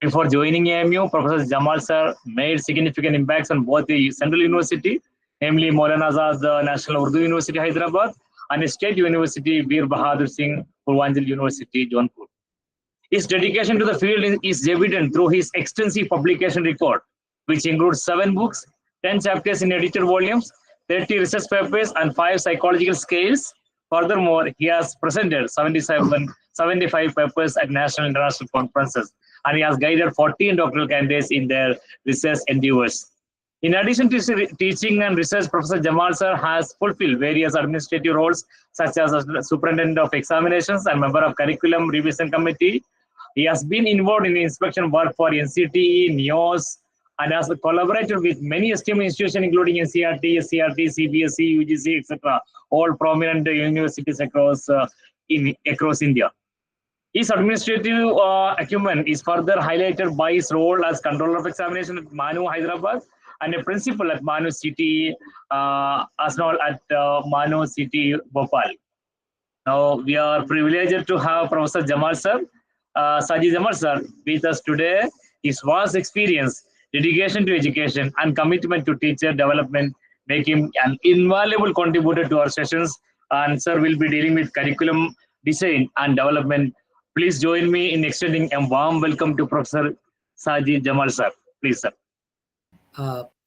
Before joining AMU, Professor Jamal sir made significant impacts on both the Central University, namely Maulana Azad National Urdu University, Hyderabad, and State University, Bir Bahadur Singh Purvanchal University, Jaunpur. His dedication to the field is evident through his extensive publication record, which includes 7 books, 10 chapters in edited volumes, 30 research papers, and 5 psychological scales. Furthermore, he has presented 75 papers at national and international conferences, and he has guided 14 doctoral candidates in their research endeavors. In addition to teaching and research, Professor Jamal sir has fulfilled various administrative roles, such as Superintendent of Examinations and member of Curriculum Revision Committee. He has been involved in inspection work for NCTE, NEOS, and has collaborated with many esteemed institutions, including NCRT, SCRT, CBSE, UGC, etc., all prominent universities across India. His administrative acumen is further highlighted by his role as controller of examination at MANU, Hyderabad, and a principal at MANU City, as well at MANU City, Bhopal. Now, we are privileged to have Professor Jamal sir, Sajid Jamal sir, with us today. His vast experience, dedication to education, and commitment to teacher development make him an invaluable contributor to our sessions. And sir will be dealing with curriculum design and development. Please join me in extending a warm welcome to Professor Sajid Jamal sir. Please, sir.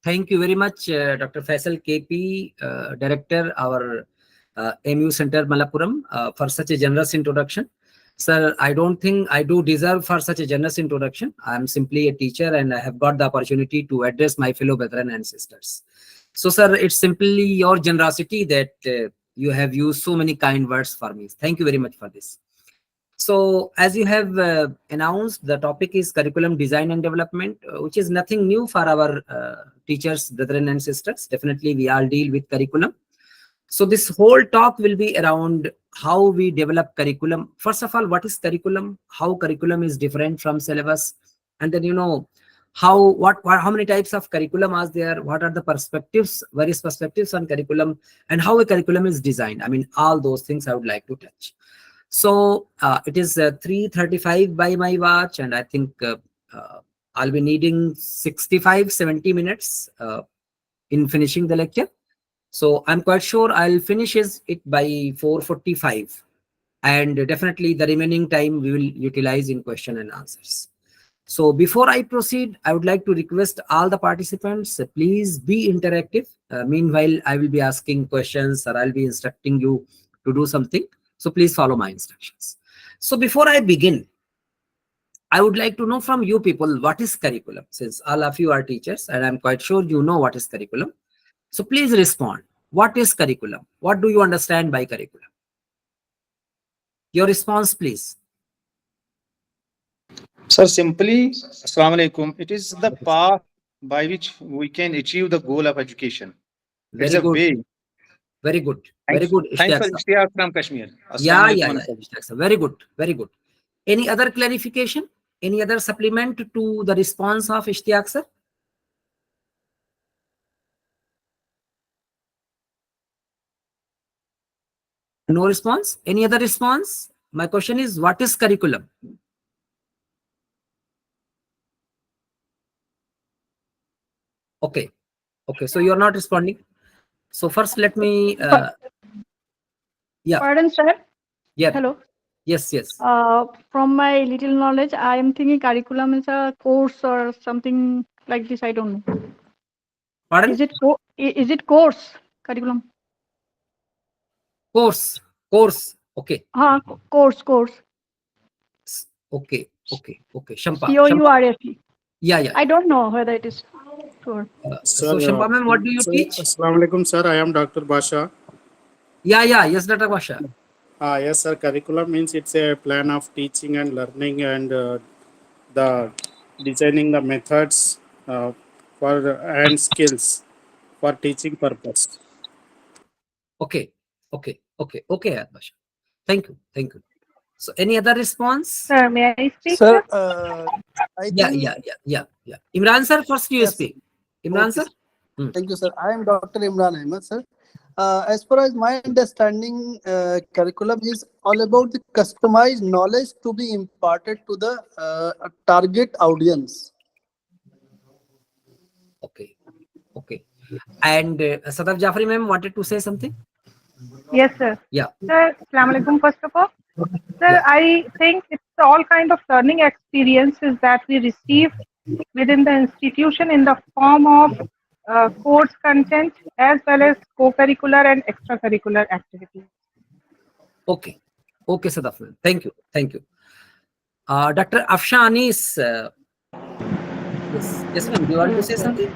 Thank you very much, Dr. Faisal KP, Director, our AMU Center, Malappuram, for such a generous introduction. Sir, I don't think I do deserve for such a generous introduction. I am simply a teacher and I have got the opportunity to address my fellow brethren and sisters. So, sir, it's simply your generosity that you have used so many kind words for me. Thank you very much for this. So, as you have announced, the topic is curriculum design and development, which is nothing new for our teachers, brethren and sisters. Definitely, we all deal with curriculum. So this whole talk will be around how we develop curriculum. First of all, what is curriculum? How curriculum is different from syllabus? And then, you know, how many types of curriculum are there? What are the perspectives, various perspectives on curriculum, and how a curriculum is designed? I mean, all those things I would like to touch. So it is 3:35 by my watch, and I think I'll be needing 65-70 minutes in finishing the lecture. So I'm quite sure I'll finish it by 4:45, and definitely the remaining time we will utilize in question and answers. So before I proceed, I would like to request all the participants, please be interactive. Meanwhile, I will be asking questions or I'll be instructing you to do something. So please follow my instructions. So before I begin, I would like to know from you people, what is curriculum? Since all of you are teachers and I'm quite sure you know what is curriculum. So please respond. What is curriculum? What do you understand by curriculum? Your response, please. Sir, simply, Assalamu alaikum, it is the path by which we can achieve the goal of education. It's a way. Very good. Very good. Thanks for Ishtiyaq from Kashmir. Yeah. Very good. Very good. Any other clarification? Any other supplement to the response of Ishtiyaq, sir? No response? Any other response? My question is, what is curriculum? Okay. So you're not responding. So first, let me. Yeah. Pardon, sir. Yeah. Hello. Yes. From my little knowledge, I am thinking curriculum is a course or something like this. I don't know. Pardon? Is it course? Curriculum. Course. Okay. Course. Okay. Shampa. COURSE. Yeah. I don't know whether it is sure. So Shampa ma'am, what do you teach? Assalamu alaikum, sir. I am Dr. Basha. Yeah. Yes, Dr. Basha. Yes, sir. Curriculum means it's a plan of teaching and learning and the designing the methods and skills for teaching purpose. Okay, Basha. Thank you. So any other response? Sir, may I speak? Sir, I think... Yeah. Imran sir, first you speak. Imran Okay. sir. Thank you, sir. I am Dr. Imran Ahmed, sir. As far as my understanding, curriculum is all about the customized knowledge to be imparted to the target audience. Okay. Okay. And Sadaf Jafri ma'am wanted to say something? Yes, sir. Yeah. Sir, Assalamu alaikum first of all. Sir, Yeah. I think it's all kind of learning experiences that we receive within the institution in the form of course content as well as co-curricular and extracurricular activities. Okay. Okay, Sadaf ma'am. Thank you. Thank you. Dr. Afsha Anis. Yes, ma'am. Do you want to say something?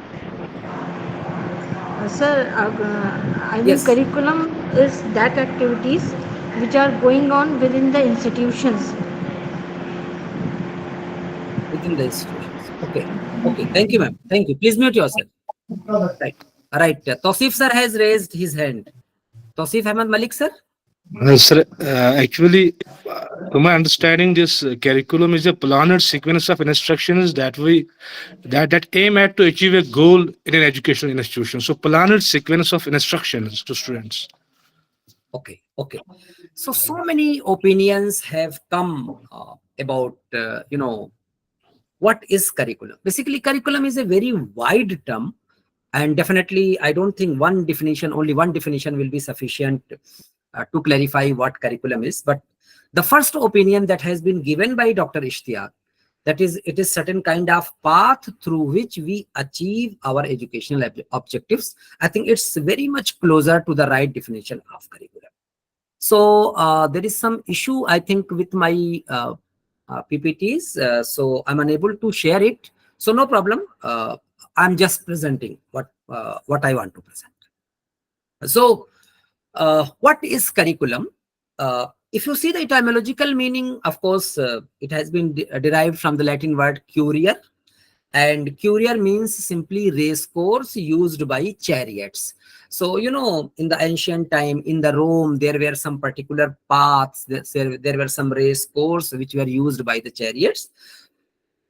Sir, I mean Yes. curriculum is that activities which are going on within the institutions. Within the institutions. Okay. Okay. Thank you, ma'am. Thank you. Please mute yourself. Right. Right. Tosif sir has raised his hand. Tosif Ahmed Malik sir. Sir, actually, to my understanding, this curriculum is a planned sequence of instructions that aim at to achieve a goal in an educational institution. So, planned sequence of instructions to students. Okay. Okay. So many opinions have come about what is curriculum. Basically, curriculum is a very wide term, and definitely I don't think only one definition will be sufficient to clarify what curriculum is. But the first opinion that has been given by Dr. Ishtiaq, that is, it is certain kind of path through which we achieve our educational objectives. I think it's very much closer to the right definition of curriculum. So there is some issue, I think, with my PPTs, so I'm unable to share it. So no problem. I'm just presenting what I want to present. So what is curriculum? If you see the etymological meaning, of course, it has been derived from the Latin word curier, and curier means simply race course used by chariots. So, in the ancient time, in the Rome, there were some particular paths, there were some race course which were used by the chariots.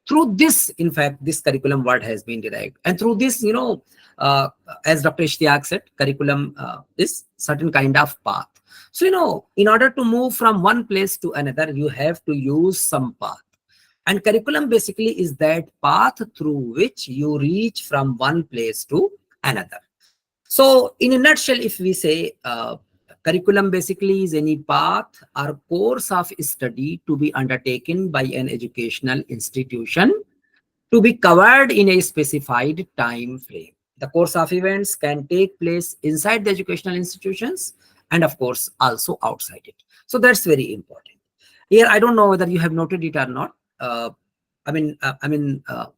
Through this, in fact, this curriculum word has been derived. And through this, as Dr. Ishtiaq said, curriculum is certain kind of path. So, in order to move from one place to another, you have to use some path. And curriculum basically is that path through which you reach from one place to another. So in a nutshell, if we say curriculum basically is any path or course of study to be undertaken by an educational institution to be covered in a specified time frame. The course of events can take place inside the educational institutions and of course also outside it. So that's very important. Here, I don't know whether you have noted it or not.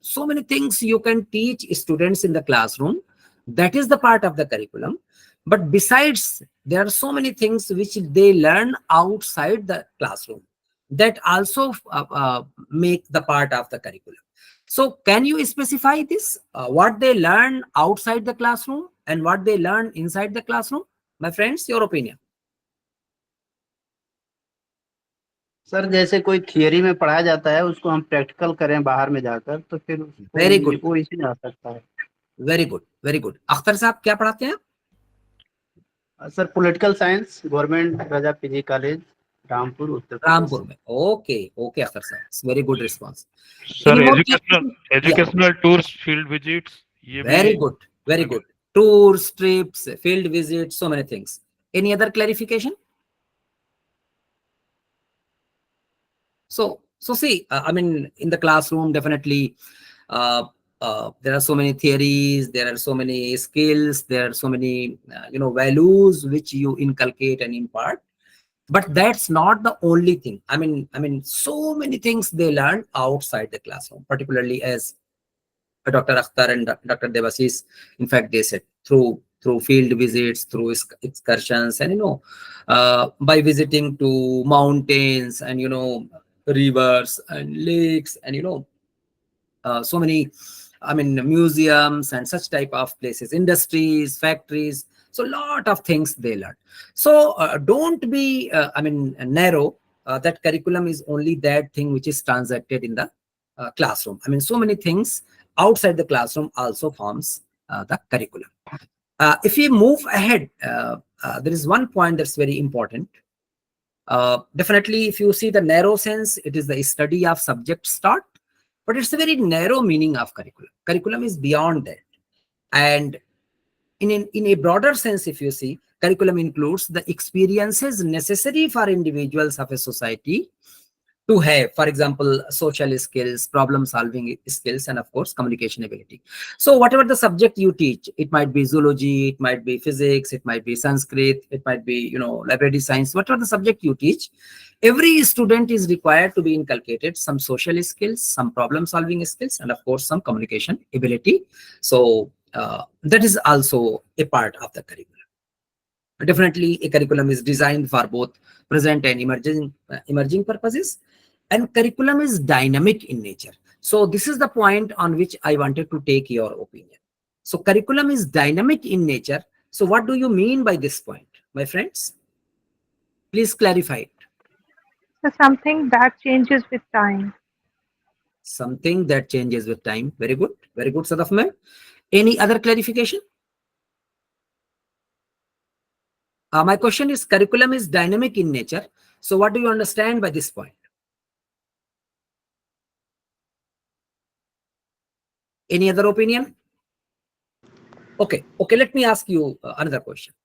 So many things you can teach students in the classroom. That is the part of the curriculum. But besides, there are so many things which they learn outside the classroom that also make the part of the curriculum. So can you specify this? What they learn outside the classroom and what they learn inside the classroom? My friends, your opinion. Sir जैसे कोई theory में पढ़ाया जाता है उसको हम practical करें बाहर में जाकर तो फिर वेरी गुड, वो इसी में आ सकता है. Very good, very good. Akhtar साहब क्या पढ़ाते हैं? Sir political science, government Raja PG college, Rampur, Uttar Pradesh. Rampur में. ओके, ओके अख्तर साहब, very good response. Sir educational tours, field visits, ये very good, very good. Tours, trips, field visits, so many things. Any other clarification? So see, in the classroom, definitely, there are so many theories, there are so many skills, there are so many, values which you inculcate and impart. But that's not the only thing. So many things they learn outside the classroom, particularly as Dr. Akhtar and Dr. Devasis, in fact, they said through field visits, through excursions, and by visiting to mountains and rivers and lakes and so many museums and such type of places, industries, factories. So a lot of things they learn. So don't be narrow that curriculum is only that thing which is transacted in the classroom. So many things outside the classroom also forms the curriculum. If we move ahead, there is one point that's very important. Definitely, if you see the narrow sense, it is the study of subjects taught, but it's a very narrow meaning of curriculum. Curriculum is beyond that. And in a broader sense, if you see, curriculum includes the experiences necessary for individuals of a society to have, for example, social skills, problem solving skills, and of course communication ability. So whatever the subject you teach, it might be zoology, it might be physics, it might be Sanskrit, it might be, you know, library science, whatever the subject you teach, every student is required to be inculcated some social skills, some problem solving skills, and of course some communication ability. So that is also a part of the curriculum. Definitely a curriculum is designed for both present and emerging purposes, and curriculum is dynamic in nature. So this is the point on which I wanted to take your opinion. So curriculum is dynamic in nature. So what do you mean by this point, my friends? Please clarify it. So something that changes with time. Something that changes with time. Very good, Sadaf ma'am. Any other clarification? My question is, curriculum is dynamic in nature. So what do you understand by this point? Any other opinion? Okay, let me ask you another question.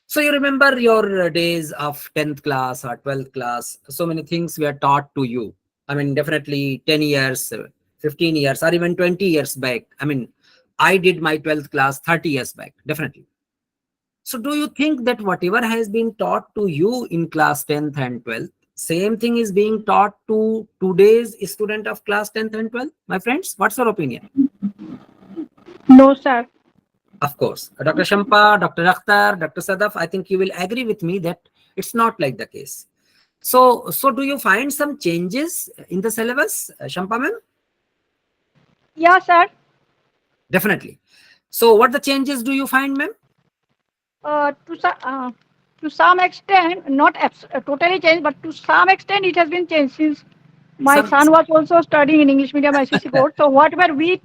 So you remember your days of 10th class or 12th class, so many things were taught to you. I mean, definitely 10 years, 15 years, or even 20 years back. I mean, I did my 12th class 30 years back, definitely. So do you think that whatever has been taught to you in class 10th and 12th, same thing is being taught to today's student of class 10th and 12th? My friends, what's your opinion? No, sir. Of course. Dr. Shampa, Dr. Akhtar, Dr. Sadaf, I think you will agree with me that it's not like the case. So do you find some changes in the syllabus, Shampa ma'am? Yeah, sir. Definitely. So what the changes do you find, ma'am? To some extent, not totally changed, but to some extent it has been changed since my son was also studying in English medium ICC board. So whatever we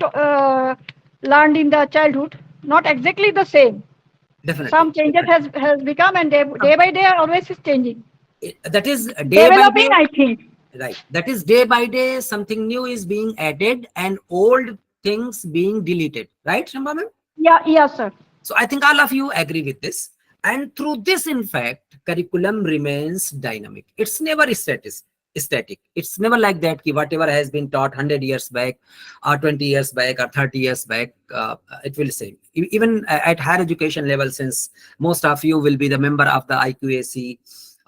learned in the childhood, not exactly the same. Definitely. Some changes has become, and day by day always is changing. That is day developing, by day, I think. Right. That is day by day, something new is being added and old things being deleted. Right, Shamba ma'am? Yeah, sir. So I think all of you agree with this. And through this, in fact, curriculum remains dynamic. It's never static. It's never like that. Whatever has been taught 100 years back, or 20 years back, or 30 years back, it will same. Even at higher education level, since most of you will be the member of the IQAC,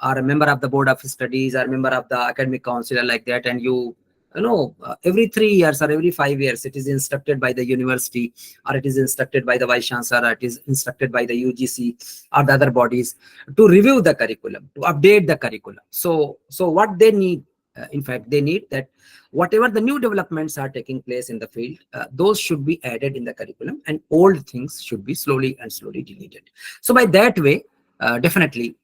or a member of the board of studies, or a member of the academic council, like that, and you know, every 3 years or every 5 years, it is instructed by the university, or it is instructed by the vice chancellor, or it is instructed by the UGC or the other bodies to review the curriculum, to update the curriculum. So what they need, in fact, they need that whatever the new developments are taking place in the field, those should be added in the curriculum, and old things should be slowly deleted. So by that way, definitely,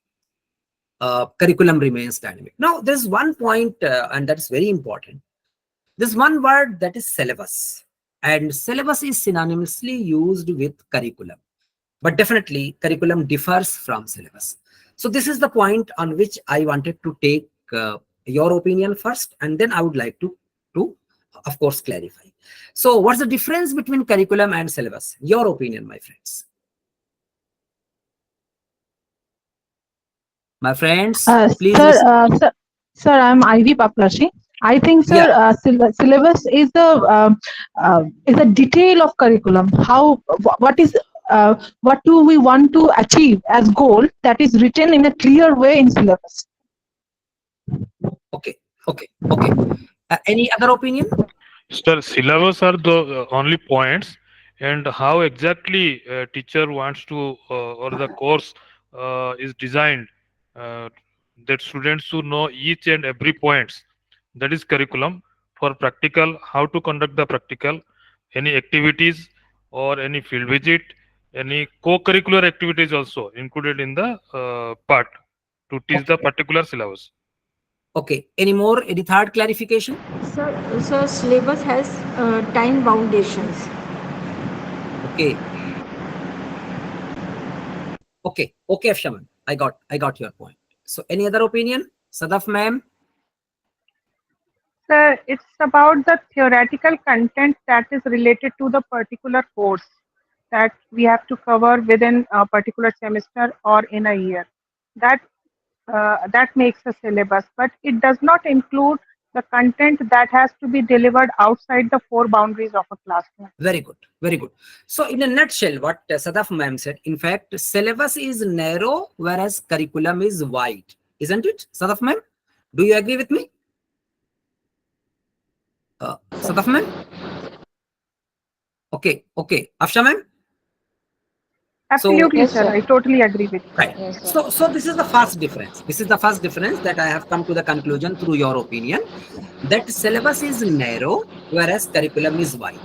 curriculum remains dynamic. Now, there's one point, and that's very important. There's one word, that is syllabus, and syllabus is synonymously used with curriculum, but definitely curriculum differs from syllabus. So this is the point on which I wanted to take your opinion first, and then I would like to of course clarify. So what's the difference between curriculum and syllabus? Your opinion, my friends. My friends, please. Sir, I'm Ivy Paplashi. I think, sir, syllabus is a detail of curriculum. What do we want to achieve as goal, that is written in a clear way in syllabus. Okay. Any other opinion? Sir, syllabus are the only points, and how exactly a teacher wants to or the course is designed, that students should know each and every points. That is curriculum. For practical, how to conduct the practical, any activities or any field visit, any co-curricular activities also included in the part to teach the particular syllabus. Okay. Any more? Any third clarification? Sir, syllabus has time foundations. Okay. Okay, Afshaman, I got your point. So any other opinion, Sadaf ma'am? Sir, it's about the theoretical content that is related to the particular course that we have to cover within a particular semester or in a year. That that makes a syllabus, but it does not include the content that has to be delivered outside the four boundaries of a classroom. Very good, very good. So in a nutshell, what Sadaf ma'am said, in fact, syllabus is narrow, whereas curriculum is wide, isn't it, Sadaf ma'am? Do you agree with me? Sadaf ma'am? Okay, Afsha ma'am? Absolutely, Yes, sir. sir. I totally agree with you. Right. Yes, sir. So this is the first difference. This is the first difference that I have come to the conclusion through your opinion, that syllabus is narrow, whereas curriculum is wide.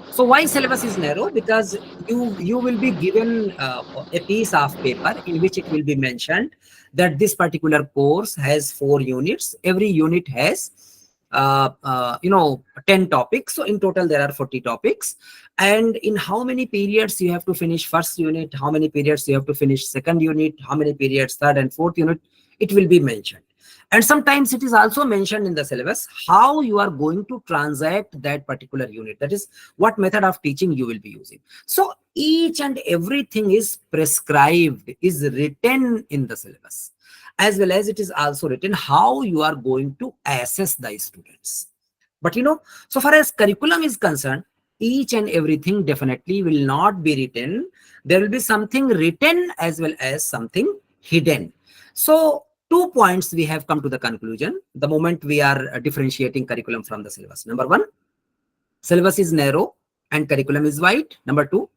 So why syllabus is narrow? Because you will be given a piece of paper in which it will be mentioned that this particular course has 4 units. Every unit has 10 topics. So in total there are 40 topics, and in how many periods you have to finish first unit, how many periods you have to finish second unit, how many periods third and fourth unit, it will be mentioned. And sometimes it is also mentioned in the syllabus how you are going to transact that particular unit, that is what method of teaching you will be using. So each and everything is prescribed, is written in the syllabus, as well as it is also written how you are going to assess the students. But so far as curriculum is concerned, each and everything definitely will not be written. There will be something written as well as something hidden. So 2 points we have come to the conclusion the moment we are differentiating curriculum from the syllabus. Number 1, syllabus is narrow and curriculum is wide. Number 2,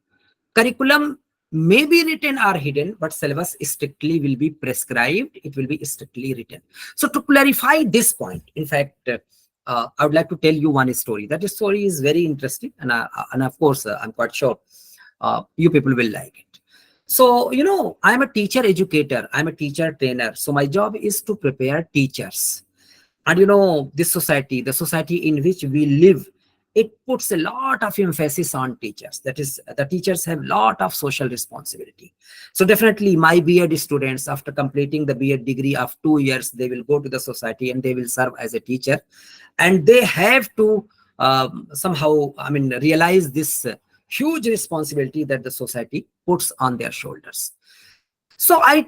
curriculum may be written or hidden, but syllabus strictly will be prescribed. It will be strictly written. So to clarify this point, in fact, I would like to tell you one story. That story is very interesting, and of course, I'm quite sure you people will like it. So, I'm a teacher educator. I'm a teacher trainer. So my job is to prepare teachers. And this society, the society in which we live, it puts a lot of emphasis on teachers. That is, the teachers have a lot of social responsibility. So definitely my B.Ed students, after completing the B.Ed degree of 2 years, they will go to the society and they will serve as a teacher. And they have to somehow, realize this huge responsibility that the society puts on their shoulders. So I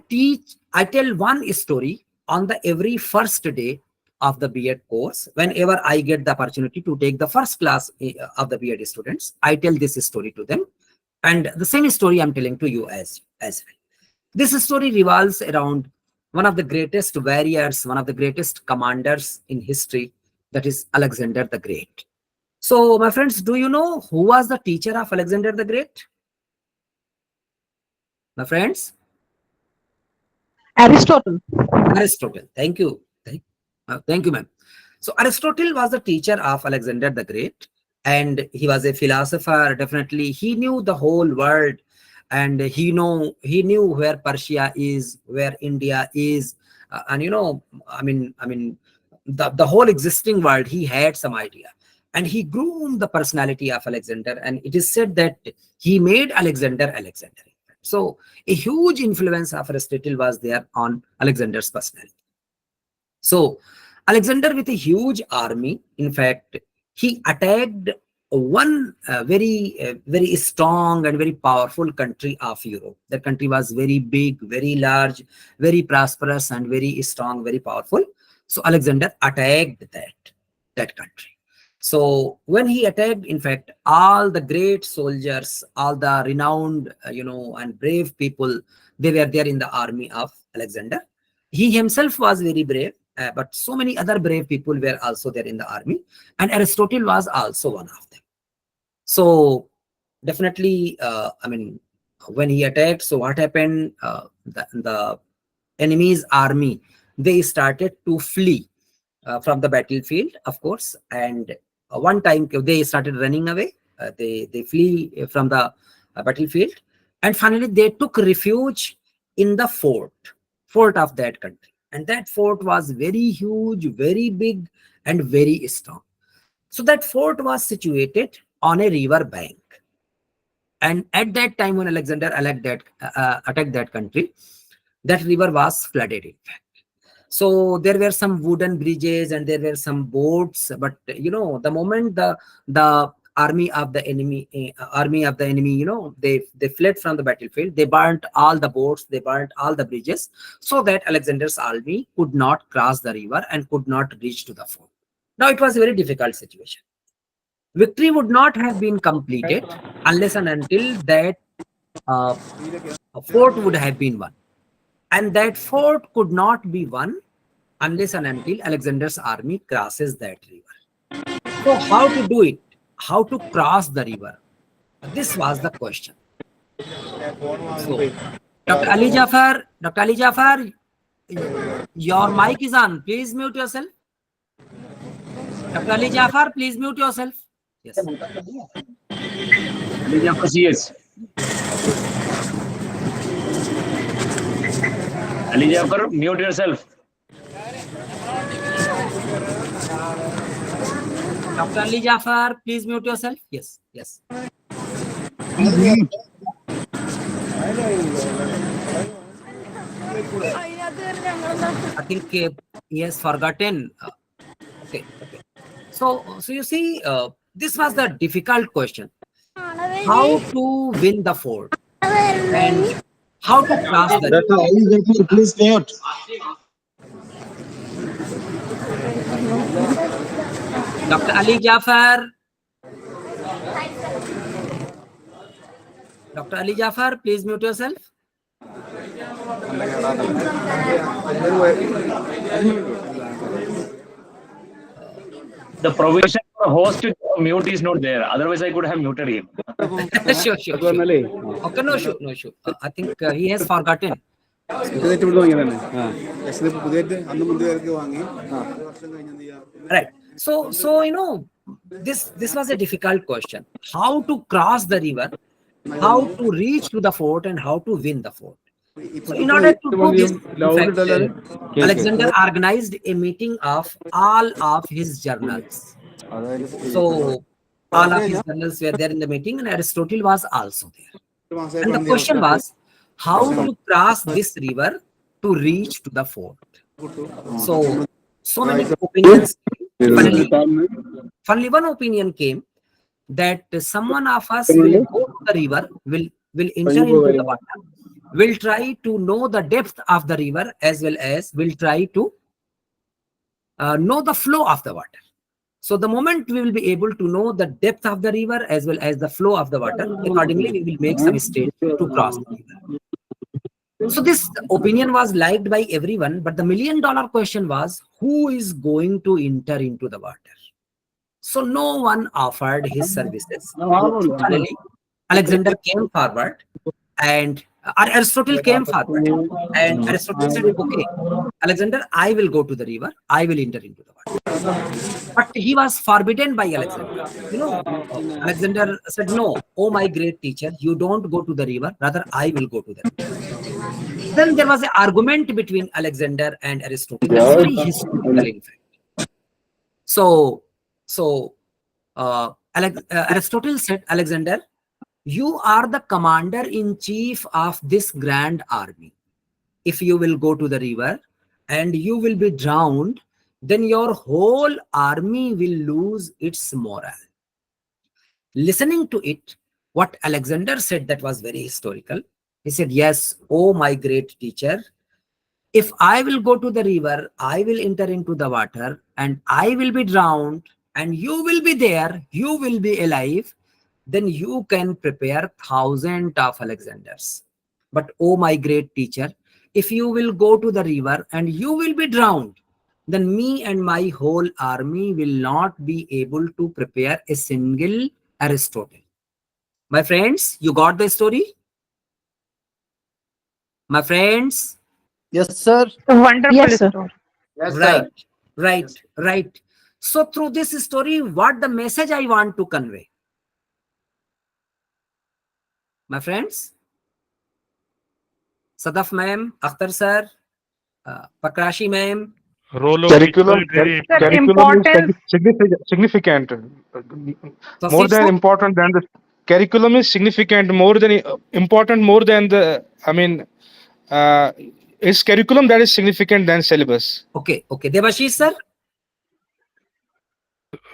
tell one story on the every first day of the B.Ed course. Whenever I get the opportunity to take the first class of the B.Ed students, I tell this story to them. And the same story I'm telling to you as well. This story revolves around one of the greatest warriors, one of the greatest commanders in history, that is Alexander the Great. So, my friends, do you know who was the teacher of Alexander the Great? My friends? Aristotle. Aristotle. Thank you. Thank you, ma'am. So Aristotle was the teacher of Alexander the Great, and he was a philosopher. Definitely, he knew the whole world, and he knew where Persia is, where India is, and the whole existing world. He had some idea, and he groomed the personality of Alexander. And it is said that he made Alexander. So a huge influence of Aristotle was there on Alexander's personality. So Alexander, with a huge army, in fact, he attacked one very strong and very powerful country of Europe. That country was very big, very large, very prosperous, and very strong, very powerful. So Alexander attacked that country. So when he attacked, in fact, all the great soldiers, all the renowned, and brave people, they were there in the army of Alexander. He himself was very brave, but so many other brave people were also there in the army, and Aristotle was also one of them. So definitely, when he attacked, so what happened? The enemy's army, they started to flee from the battlefield, of course, and one time they started running away. They flee from the battlefield, and finally they took refuge in the fort of that country. And that fort was very huge, very big, and very strong. So that fort was situated on a river bank. And at that time, when Alexander attacked that country, that river was flooded, in fact. So there were some wooden bridges and there were some boats, but the moment the army of the enemy, they fled from the battlefield, they burnt all the boats, they burnt all the bridges, so that Alexander's army could not cross the river and could not reach to the fort. Now it was a very difficult situation. Victory would not have been completed unless and until that fort would have been won. And that fort could not be won unless and until Alexander's army crosses that river. So how to do it? How to cross the river? This was the question. So, Dr. Ali Jafar, your mic is on. Please mute yourself. Dr. Ali Jafar, please mute yourself. Yes. Ali Jafar, yes. Ali Jafar, mute yourself. Dr. Ali Jafar, please mute yourself. Yes, yes. I think he has forgotten. Okay. So you see, this was the difficult question. How to win the fort and how to cross the river. Please mute. Dr. Ali Jafar. Dr. Ali Jafar, please mute yourself. The provision for a host to mute is not there. Otherwise, I could have muted him. Sure. Okay, no issue. I think he has forgotten. Right. So this was a difficult question. How to cross the river, how to reach to the fort, and how to win the fort. So in order to do this, in fact, Alexander organized a meeting of all of his journals. So all of his journals were there in the meeting, and Aristotle was also there. And the question was, how to cross this river to reach to the fort. So many opinions. Finally, one opinion came that someone of us will go to the river, will enter into the water, will try to know the depth of the river, as well as will try to know the flow of the water. So the moment we will be able to know the depth of the river as well as the flow of the water, accordingly we will make some steps to cross the river. So this opinion was liked by everyone, but the million-dollar question was, who is going to enter into the water? So no one offered his services. Finally, Alexander came forward, and Aristotle came forward, and Aristotle said, okay, Alexander, I will go to the river, I will enter into the water. But he was forbidden by Alexander. Alexander said, no, oh my great teacher, you don't go to the river, rather I will go to the river. Then there was an argument between Alexander and Aristotle. That's very historical, in fact. So Aristotle said, Alexander, you are the commander-in-chief of this grand army. If you will go to the river and you will be drowned, then your whole army will lose its morale. Listening to it, what Alexander said, that was very historical. He said, yes, oh my great teacher, if I will go to the river, I will enter into the water and I will be drowned and you will be there, you will be alive, then you can prepare thousands of Alexanders. But oh my great teacher, if you will go to the river and you will be drowned, then me and my whole army will not be able to prepare a single Aristotle. My friends, you got the story? My friends? Yes, sir. A wonderful Yes, sir. story. Yes, right. So through this story, what the message I want to convey? My friends? Sadaf ma'am, Akhtar sir, Pakrashi ma'am. Role of Curriculum, teacher is very curriculum is importance. significant, So more sit than so, important than the curriculum is significant more than important more than the, I mean, is curriculum that is significant than syllabus? Okay, Debashish sir.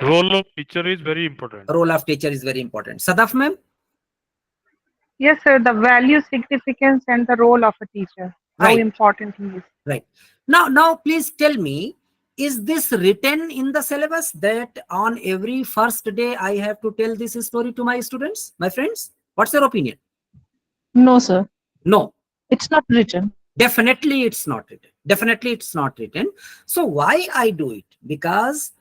Role of teacher is very important. Role of teacher is very important. Sadaf ma'am. Yes, sir. The value, significance, and the role of a teacher. How Right. important he is. Right. Now, please tell me, is this written in the syllabus that on every first day I have to tell this story to my students, my friends? What's your opinion? No, sir. No. It's not written. Definitely it's not written. Definitely it's not written. So why I do it? Because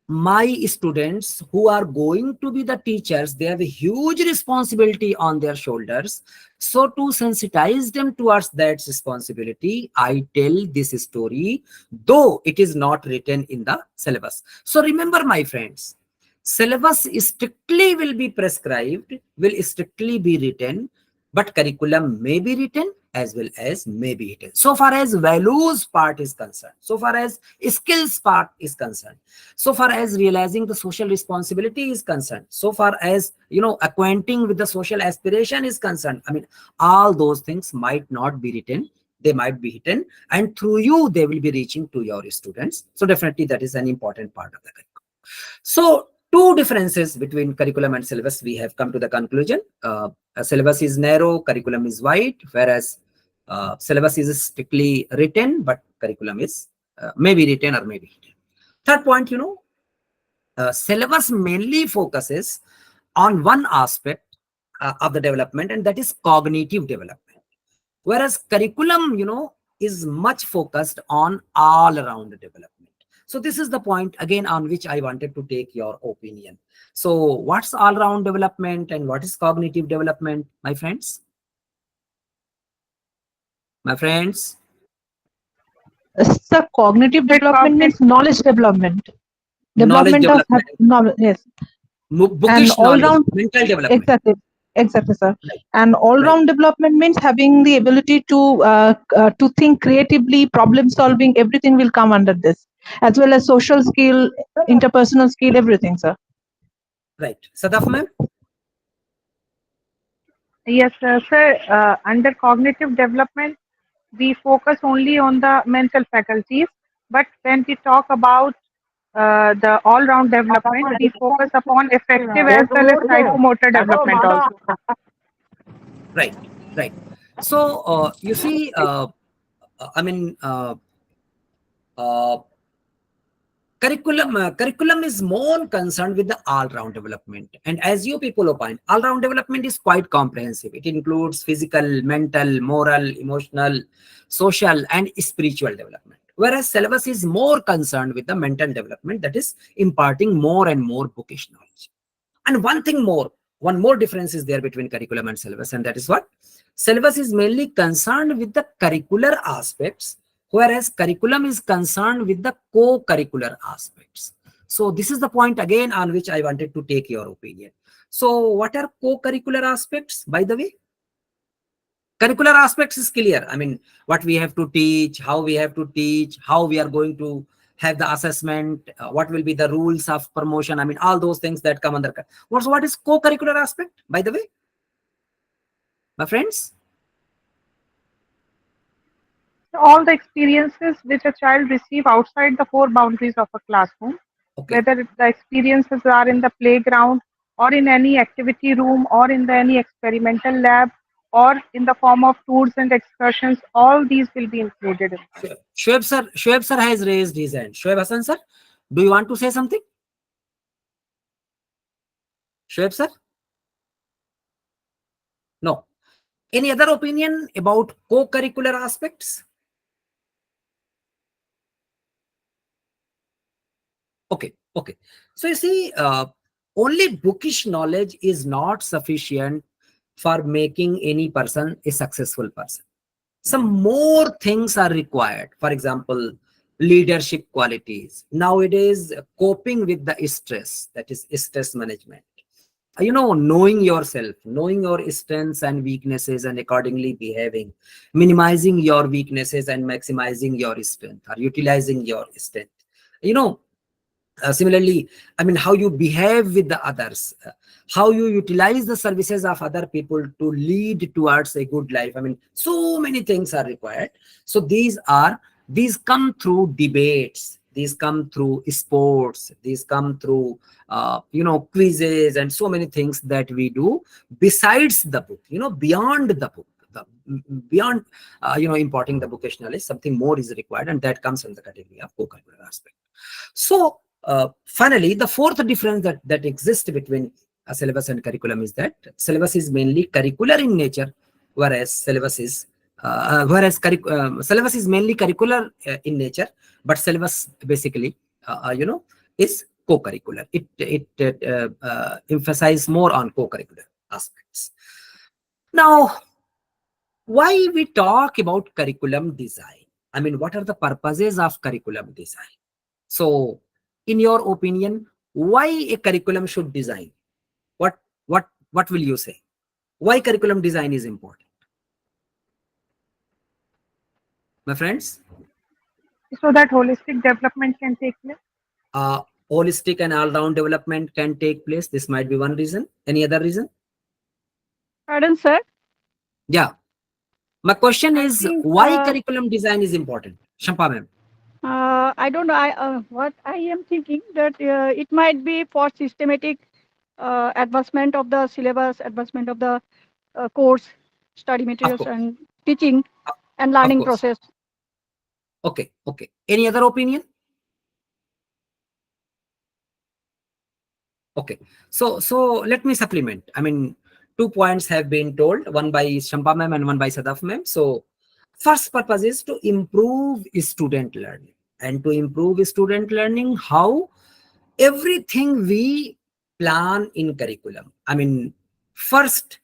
my students who are going to be the teachers, they have a huge responsibility on their shoulders. So to sensitize them towards that responsibility, I tell this story, though it is not written in the syllabus. So remember, my friends, syllabus strictly will be prescribed, will strictly be written, but curriculum may be written as well as may be written. So far as values part is concerned, so far as skills part is concerned, so far as realizing the social responsibility is concerned, so far as, you know, acquainting with the social aspiration is concerned, I mean, all those things might not be written. They might be written, and through you, they will be reaching to your students. So definitely that is an important part of the curriculum. So two differences between curriculum and syllabus, we have come to the conclusion. Syllabus is narrow, curriculum is wide, whereas syllabus is strictly written, but curriculum is maybe written or maybe written. Third point, you know, syllabus mainly focuses on one aspect of the development, and that is cognitive development, whereas curriculum, you know, is much focused on all around development. So this is the point again on which I wanted to take your opinion. So what's all around development and what is cognitive development, my friends? My friends? Sir, cognitive development means knowledge development. Knowledge development. Knowledge, yes. Bookish And all knowledge, round, mental development. exactly, sir. Right. And all round development means having the ability to think creatively, problem solving. Everything will come under this, as well as social skill, interpersonal skill, everything, sir. Right. Sadaf ma'am? Yes, sir. Under cognitive development, we focus only on the mental faculties. But when we talk about the all-round development, we focus upon effective as well as psychomotor development also. Right, right. So you see, I mean, curriculum is more concerned with the all-round development, and as you people opine, all-round development is quite comprehensive. It includes physical, mental, moral, emotional, social, and spiritual development, whereas syllabus is more concerned with the mental development, that is imparting more and more bookish knowledge. And one more difference is there between curriculum and syllabus, and that is what? Syllabus is mainly concerned with the curricular aspects, whereas curriculum is concerned with the co-curricular aspects. So this is the point again on which I wanted to take your opinion. So what are co-curricular aspects, by the way? Curricular aspects is clear. I mean, what we have to teach, how we have to teach, how we are going to have the assessment, what will be the rules of promotion. I mean, all those things that come under. What is co-curricular aspect, by the way, my friends? All the experiences which a child receives outside the four boundaries of a classroom, whether the experiences are in the playground or in any activity room or in any experimental lab or in the form of tours and excursions, all these will be included in that. Shoaib sir has raised his hand. Shoaib Hassan sir, do you want to say something? Shoaib sir? No. Any other opinion about co-curricular aspects? Okay. So you see, only bookish knowledge is not sufficient for making any person a successful person. Some more things are required. For example, leadership qualities. Nowadays, coping with the stress, that is stress management. You know, knowing yourself, knowing your strengths and weaknesses and accordingly behaving, minimizing your weaknesses and maximizing your strength or utilizing your strength. You know, Similarly, I mean, how you behave with the others, how you utilize the services of other people to lead towards a good life. I mean, so many things are required. So these come through debates, these come through sports, these come through quizzes, and so many things that we do besides the book, beyond the book. Beyond imparting the bookish knowledge, something more is required, and that comes from the category of co-curricular aspect. So finally, the fourth difference that exists between a syllabus and curriculum is that syllabus is mainly curricular in nature, whereas syllabus is mainly curricular in nature, but syllabus basically is co-curricular. It emphasizes more on co-curricular aspects. Now, why we talk about curriculum design? I mean, what are the purposes of curriculum design? So, in your opinion, why a curriculum should design? What will you say? Why curriculum design is important, my friends? So that holistic development can take place. Holistic and all-round development can take place. This might be one reason. Any other reason? Pardon, sir? Yeah. My question is, why curriculum design is important? Shampa ma'am. I don't know. What I am thinking that it might be for systematic advancement of the syllabus, advancement of the course, study materials, and teaching and learning process. Okay. Any other opinion? Okay. So let me supplement. I mean, 2 points have been told, one by Shampa ma'am and one by Sadaf ma'am. So first purpose is to improve student learning. And to improve student learning, how? Everything we plan in curriculum. I mean, first,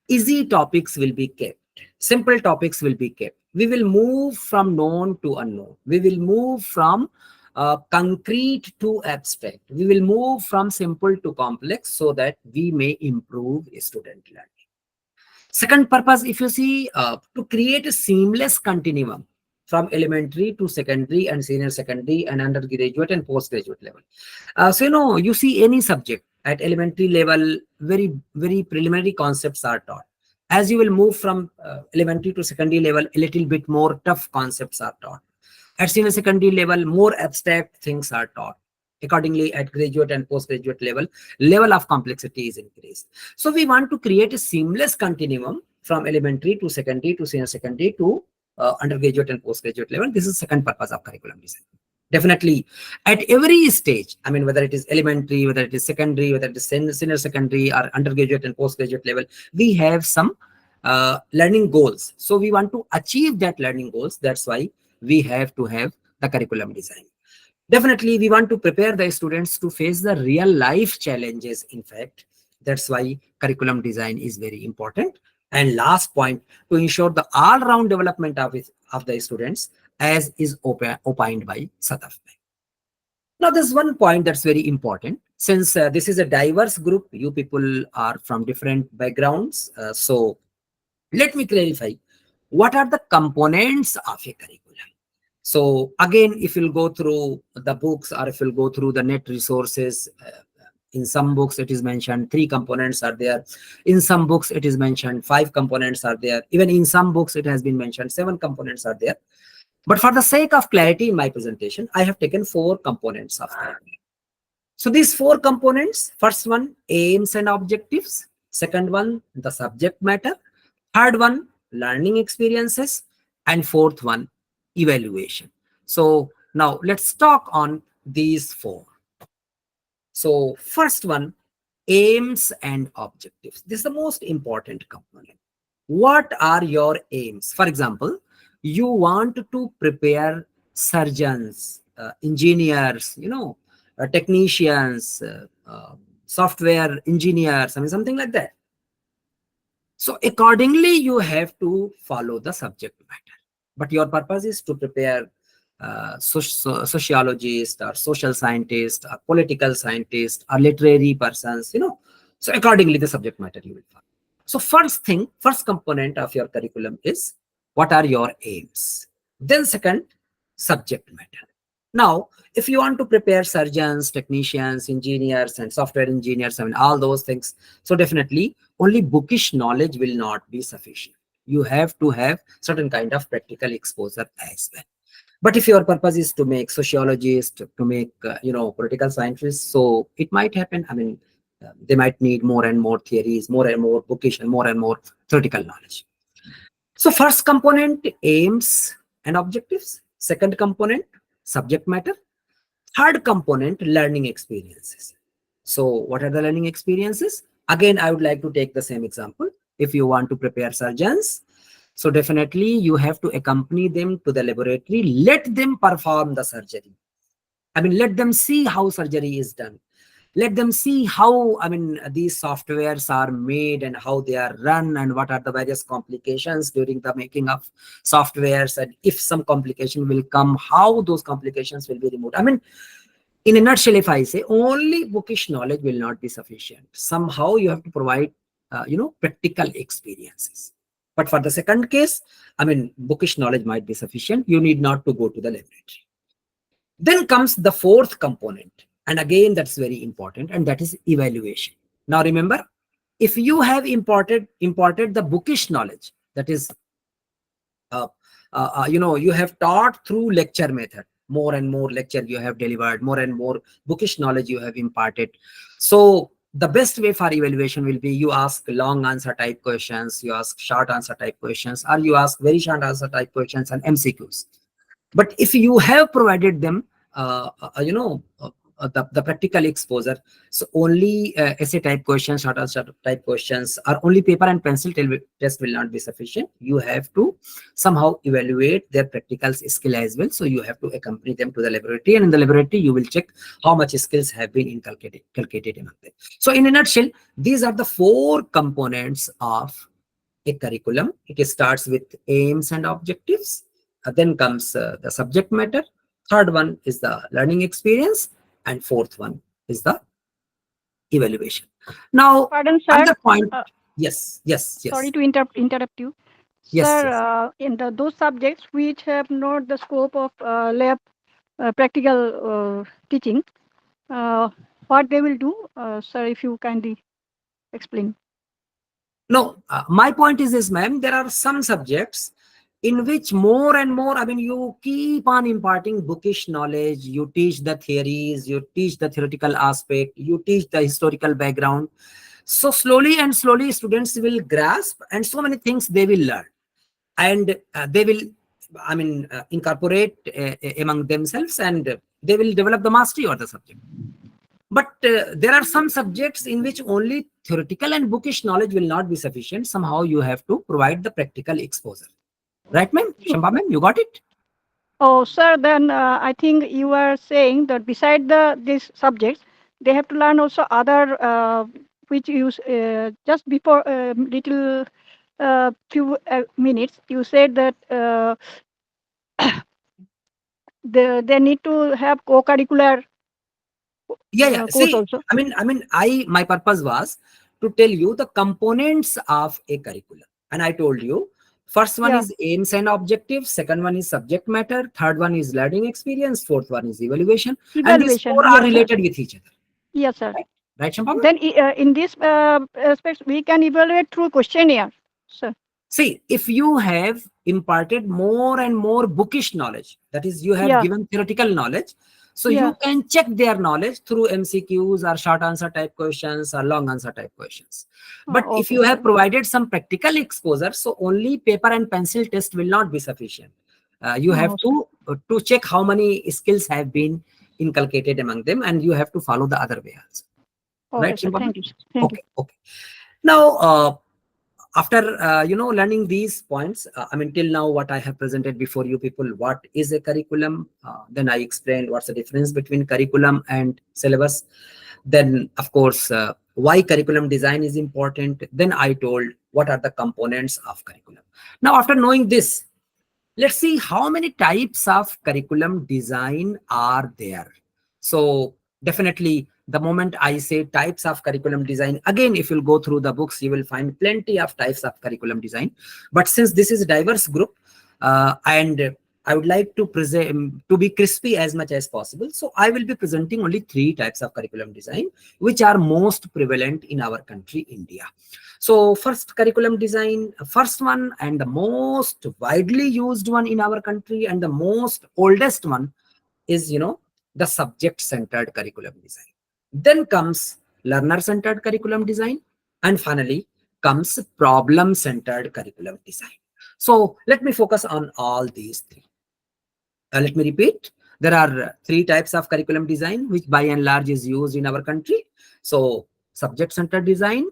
easy topics will be kept. Simple topics will be kept. We will move from known to unknown. We will move from concrete to abstract. We will move from simple to complex so that we may improve student learning. Second purpose, if you see, to create a seamless continuum from elementary to secondary and senior secondary and undergraduate and postgraduate level. So, you see any subject at elementary level, very, very preliminary concepts are taught. As you will move from elementary to secondary level, a little bit more tough concepts are taught. At senior secondary level, more abstract things are taught. Accordingly, at graduate and postgraduate level of complexity is increased. So we want to create a seamless continuum from elementary to secondary to senior secondary to undergraduate and postgraduate level. This is the second purpose of curriculum design. Definitely, at every stage, I mean, whether it is elementary, whether it is secondary, whether it is senior secondary or undergraduate and postgraduate level, we have some learning goals. So we want to achieve that learning goals. That's why we have to have the curriculum design. Definitely, we want to prepare the students to face the real life challenges. In fact, that's why curriculum design is very important. And last point, to ensure the all-round development of the students, as is opined by Sadaf. Now, there's one point that's very important. Since this is a diverse group, you people are from different backgrounds. So let me clarify, what are the components of a curriculum? So again, if you'll go through the books or if you'll go through the net resources, in some books it is mentioned 3 components are there. In some books it is mentioned 5 components are there. Even in some books it has been mentioned 7 components are there. But for the sake of clarity in my presentation, I have taken 4 components of curriculum. So these 4 components, first one, aims and objectives. Second one, the subject matter. Third one, learning experiences. And fourth one, evaluation. So now let's talk on these 4. So first one, aims and objectives. This is the most important component. What are your aims? For example, you want to prepare surgeons, engineers, technicians, software engineers, I mean, something like that. So accordingly, you have to follow the subject matter. But your purpose is to prepare sociologists or social scientists or political scientists or literary persons, So accordingly, the subject matter you will follow. So first component of your curriculum is what are your aims? Then second, subject matter. Now, if you want to prepare surgeons, technicians, engineers, and software engineers, I mean, all those things, so definitely only bookish knowledge will not be sufficient. You have to have certain kind of practical exposure as well. But if your purpose is to make sociologists, to make, political scientists, so it might happen. I mean, they might need more and more theories, more and more bookish, and more theoretical knowledge. So first component, aims and objectives. Second component, subject matter. Third component, learning experiences. So what are the learning experiences? Again, I would like to take the same example. If you want to prepare surgeons, so definitely you have to accompany them to the laboratory, let them perform the surgery. I mean, let them see how surgery is done. Let them see how, I mean, these softwares are made and how they are run and what are the various complications during the making of softwares, and if some complication will come, how those complications will be removed. I mean, in a nutshell, if I say only bookish knowledge will not be sufficient. Somehow you have to provide, practical experiences. But for the second case, I mean, bookish knowledge might be sufficient. You need not to go to the laboratory. Then comes the fourth component. And again, that's very important, and that is evaluation. Now remember, if you have imported the bookish knowledge, that is, you have taught through lecture method, more and more lecture you have delivered, more and more bookish knowledge you have imparted. So the best way for evaluation will be you ask long answer type questions, you ask short answer type questions, or you ask very short answer type questions and MCQs. But if you have provided them, the practical exposure, so only essay type questions, short answer type questions, or only paper and pencil test will not be sufficient. You have to somehow evaluate their practical skill as well. So you have to accompany them to the laboratory, and in the laboratory you will check how much skills have been inculcated among them. So in a nutshell, these are the four components of a curriculum. It starts with aims and objectives. Then comes the subject matter. Third one is the learning experience, and fourth one is the evaluation. Now, Pardon, sir. another point. Yes. Sorry to interrupt you. Yes, Sir, in those subjects which have not the scope of lab practical teaching, what they will do, sir, if you kindly explain. No, my point is this, ma'am, there are some subjects in which more and more, I mean, you keep on imparting bookish knowledge, you teach the theories, you teach the theoretical aspect, you teach the historical background. So slowly and slowly students will grasp, and so many things they will learn, and they will, I mean, incorporate among themselves, and they will develop the mastery of the subject. But there are some subjects in which only theoretical and bookish knowledge will not be sufficient. Somehow you have to provide the practical exposure. Right, ma'am? Shamba ma'am, you got it? Oh, sir, then I think you are saying that beside these subjects, they have to learn also other, which you, just before little few minutes, you said that they need to have co-curricular Yeah. course See, also. my purpose was to tell you the components of a curriculum. And I told you, first one is aims and objectives, second one is subject matter, third one is learning experience, fourth one is evaluation. And these four are related with each other. Yes, sir. Right, Shamba? Then in this aspects, we can evaluate through questionnaire, sir. See, if you have imparted more and more bookish knowledge, that is, you have given theoretical knowledge, so you can check their knowledge through MCQs or short answer type questions or long answer type questions. But if you have provided some practical exposure, so only paper and pencil test will not be sufficient. You have to check how many skills have been inculcated among them, and you have to follow the other way also. Right, sir, thank you. Okay. Now, after learning these points, till now what I have presented before you people, what is a curriculum, then I explained what's the difference between curriculum and syllabus, then of course why curriculum design is important, then I told what are the components of curriculum. Now after knowing this, let's see how many types of curriculum design are there. So definitely the moment I say types of curriculum design, again, if you'll go through the books, you will find plenty of types of curriculum design. But since this is a diverse group, and I would like to present to be crispy as much as possible. So I will be presenting only 3 types of curriculum design, which are most prevalent in our country, India. So first curriculum design, first one and the most widely used one in our country and the most oldest one is, the subject-centered curriculum design. Then comes learner-centered curriculum design, and finally comes problem-centered curriculum design. So let me focus on all these 3. Let me repeat. There are 3 types of curriculum design, which by and large is used in our country. So subject-centered design,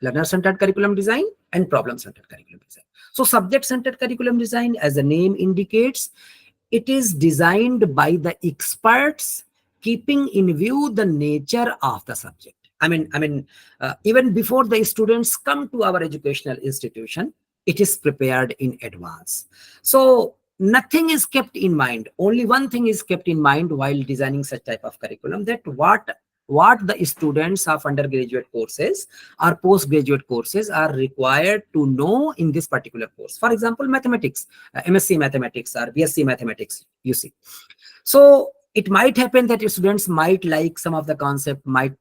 learner-centered curriculum design, and problem-centered curriculum design. So subject-centered curriculum design, as the name indicates, it is designed by the experts, keeping in view the nature of the subject. Even before the students come to our educational institution, it is prepared in advance. So nothing is kept in mind. Only one thing is kept in mind while designing such type of curriculum, that what the students of undergraduate courses or postgraduate courses are required to know in this particular course. For example, mathematics, MSc mathematics or BSc mathematics, you see. So it might happen that students might like some of the concept, might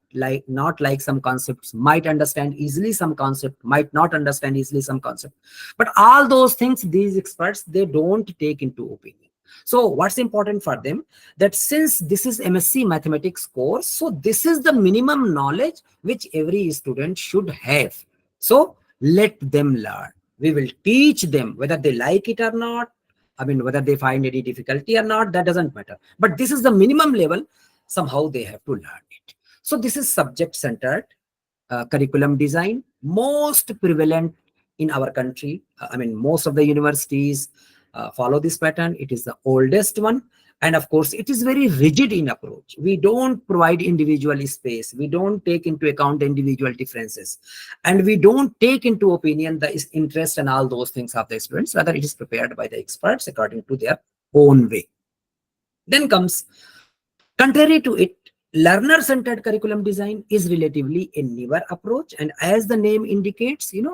not like some concepts, might understand easily some concept, might not understand easily some concept. But all those things, these experts, they don't take into opinion. So what's important for them, that since this is MSc mathematics course, so this is the minimum knowledge which every student should have. So let them learn. We will teach them, whether they like it or not. Whether they find any difficulty or not, that doesn't matter. But this is the minimum level. Somehow they have to learn it. So this is subject-centered curriculum design, most prevalent in our country. Most of the universities follow this pattern. It is the oldest one. And of course, it is very rigid in approach. We don't provide individual space. We don't take into account the individual differences. And we don't take into opinion the interest and all those things of the students. Rather, it is prepared by the experts according to their own way. Then comes, contrary to it, learner-centered curriculum design is relatively a newer approach. And as the name indicates, in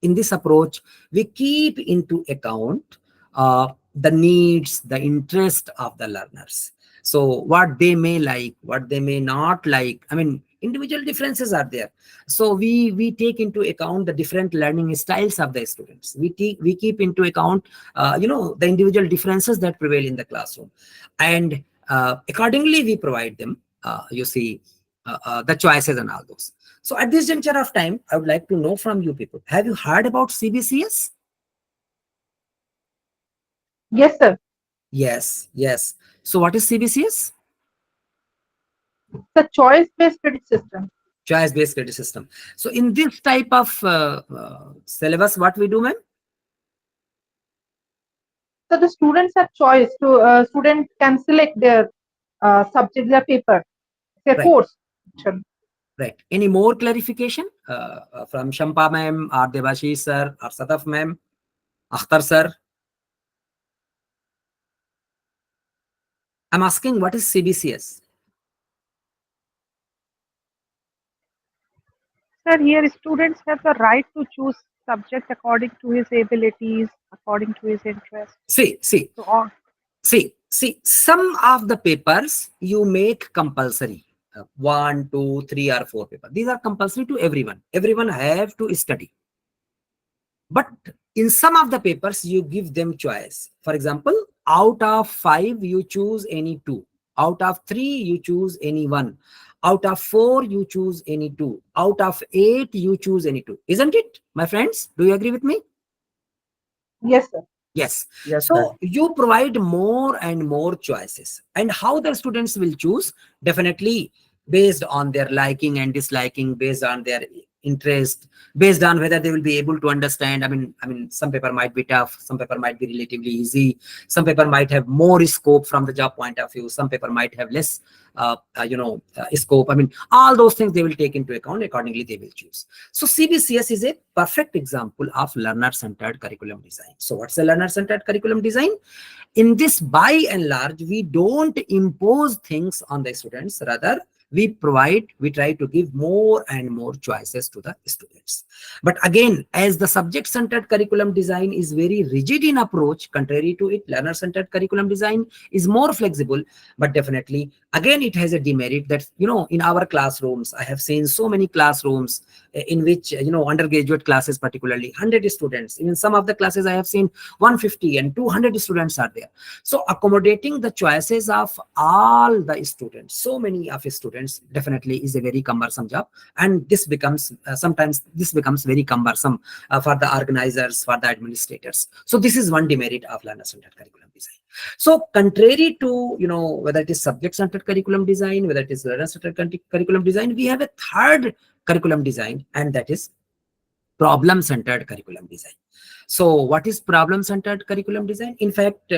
this approach, we keep into account the needs, the interest of the learners. So what they may like, what they may not like. Individual differences are there. So we take into account the different learning styles of the students. We keep into account, the individual differences that prevail in the classroom. And accordingly, we provide them, the choices and all those. So at this juncture of time, I would like to know from you people, have you heard about CBCS? Yes, sir. Yes. So what is CBCS? The choice-based credit system. Choice-based credit system. So in this type of syllabus, what we do, ma'am? So the students have choice to student can select their subject, their paper, their course. Right. Any more clarification from Shampa ma'am or Devashi sir or Sadaf ma'am, Akhtar sir? I'm asking, what is CBCS? Sir, here students have the right to choose subject according to his abilities, according to his interest. See, some of the papers you make compulsory. 1, 2, 3 or 4 papers. These are compulsory to everyone. Everyone have to study. But in some of the papers, you give them choice. For example, out of 5, you choose any 2. Out of 3, you choose any 1. Out of 4, you choose any 2. Out of 8, you choose any 2. Isn't it, my friends? Do you agree with me? Yes, sir. Yes. Yes, So sir. you provide more and more choices. And how the students will choose? Definitely based on their liking and disliking, based on their interest, based on whether they will be able to understand. Some paper might be tough, some paper might be relatively easy, some paper might have more scope from the job point of view, some paper might have less scope. All those things they will take into account. Accordingly, they will choose. So CBCS is a perfect example of learner-centered curriculum design. So what's the learner-centered curriculum design? In this, by and large, we don't impose things on the students. Rather, we try to give more and more choices to the students. But again, as the subject-centered curriculum design is very rigid in approach, contrary to it, learner-centered curriculum design is more flexible. But definitely, again, it has a demerit that, in our classrooms, I have seen so many classrooms in which, undergraduate classes, particularly 100 students. In some of the classes, I have seen 150 and 200 students are there. So accommodating the choices of all the students, so many of students, definitely is a very cumbersome job. And this becomes, sometimes this becomes very cumbersome for the organizers, for the administrators. So this is one demerit of learner-centered curriculum design. So contrary to, whether it is subject-centered curriculum design, whether it is learner-centered curriculum design, we have a third curriculum design, and that is problem-centered curriculum design. So what is problem-centered curriculum design? In fact,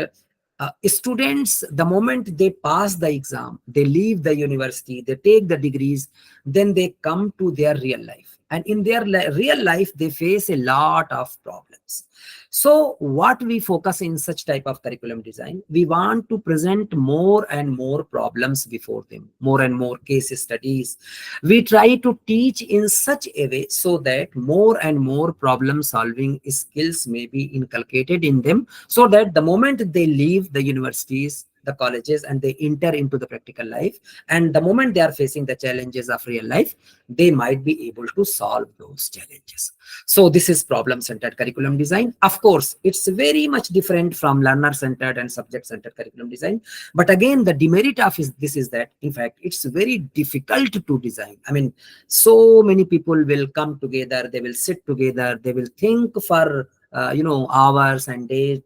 students, the moment they pass the exam, they leave the university, they take the degrees, then they come to their real life. And in their real life, they face a lot of problems. So what we focus in such type of curriculum design, we want to present more and more problems before them, more and more case studies. We try to teach in such a way so that more and more problem solving skills may be inculcated in them, so that the moment they leave the universities, the colleges, and they enter into the practical life, and the moment they are facing the challenges of real life, they might be able to solve those challenges. So this is problem-centered curriculum design. Of course, it's very much different from learner-centered and subject-centered curriculum design. But again, the demerit of this is that, in fact, it's very difficult to design. I mean, so many people will come together, they will sit together, they will think for hours and days,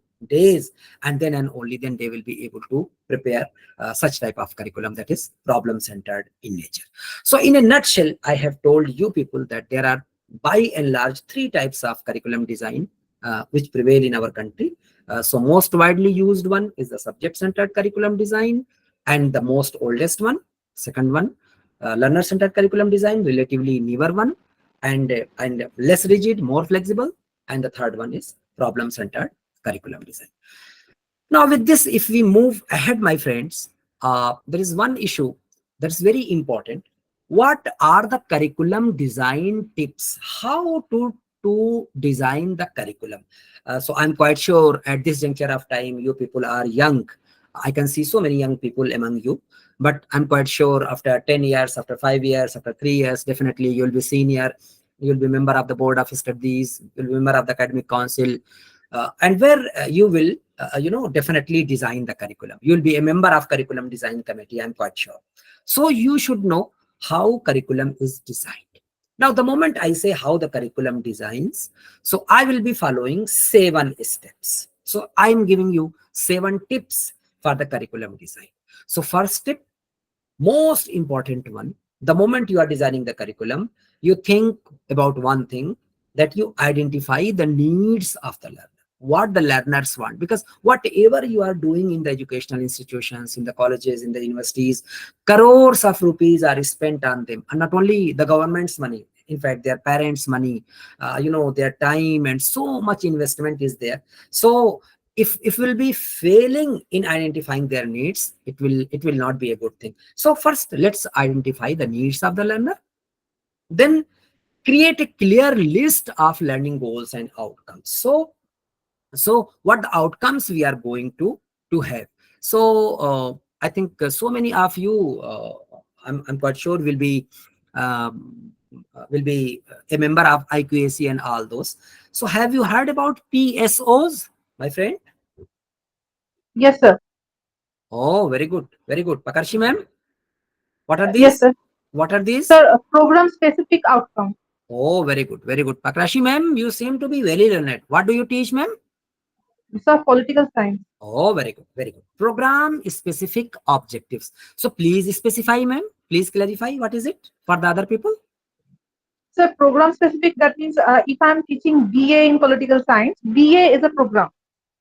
and then and only then they will be able to prepare such type of curriculum that is problem-centered in nature. So in a nutshell, I have told you people that there are by and large 3 types of curriculum design which prevail in our country. So most widely used one is the subject-centered curriculum design, and the most oldest one, second one, learner-centered curriculum design, relatively newer one, and less rigid, more flexible, and the third one is problem-centered curriculum design. Now with this, if we move ahead, my friends, there is one issue that's very important. What are the curriculum design tips? How to design the curriculum? So I'm quite sure at this juncture of time, you people are young. I can see so many young people among you, but I'm quite sure after 10 years, after 5 years, after 3 years, definitely you'll be senior. You'll be member of the board of studies, you'll be member of the academic council, and where you will, definitely design the curriculum. You'll be a member of curriculum design committee, I'm quite sure. So you should know how curriculum is designed. Now, the moment I say how the curriculum designs, so I will be following 7 steps. So I'm giving you 7 tips for the curriculum design. So first tip, most important one, the moment you are designing the curriculum, you think about one thing, that you identify the needs of the learner, what the learners want. Because whatever you are doing in the educational institutions, in the colleges, in the universities, crores of rupees are spent on them, and not only the government's money, in fact their parents' money, their time, and so much investment is there. So if we'll be failing in identifying their needs, it will not be a good thing. So first, let's identify the needs of the learner, then create a clear list of learning goals and outcomes. So what the outcomes we are going to have. So I think so many of you, I'm quite sure will be a member of IQAC and all those. So have you heard about PSOs, my friend? Yes, sir. Oh, very good, very good. Pakarshi ma'am, what are these? Yes, sir. What are these? Sir, program specific outcome. Oh, very good, very good. Pakrashi ma'am, you seem to be very learned. What do you teach, ma'am? Sir, political science. Oh, very good, very good. Program specific objectives. So please specify, ma'am. Please clarify what is it for the other people. Sir, program specific, that means if I'm teaching BA in political science, BA is a program.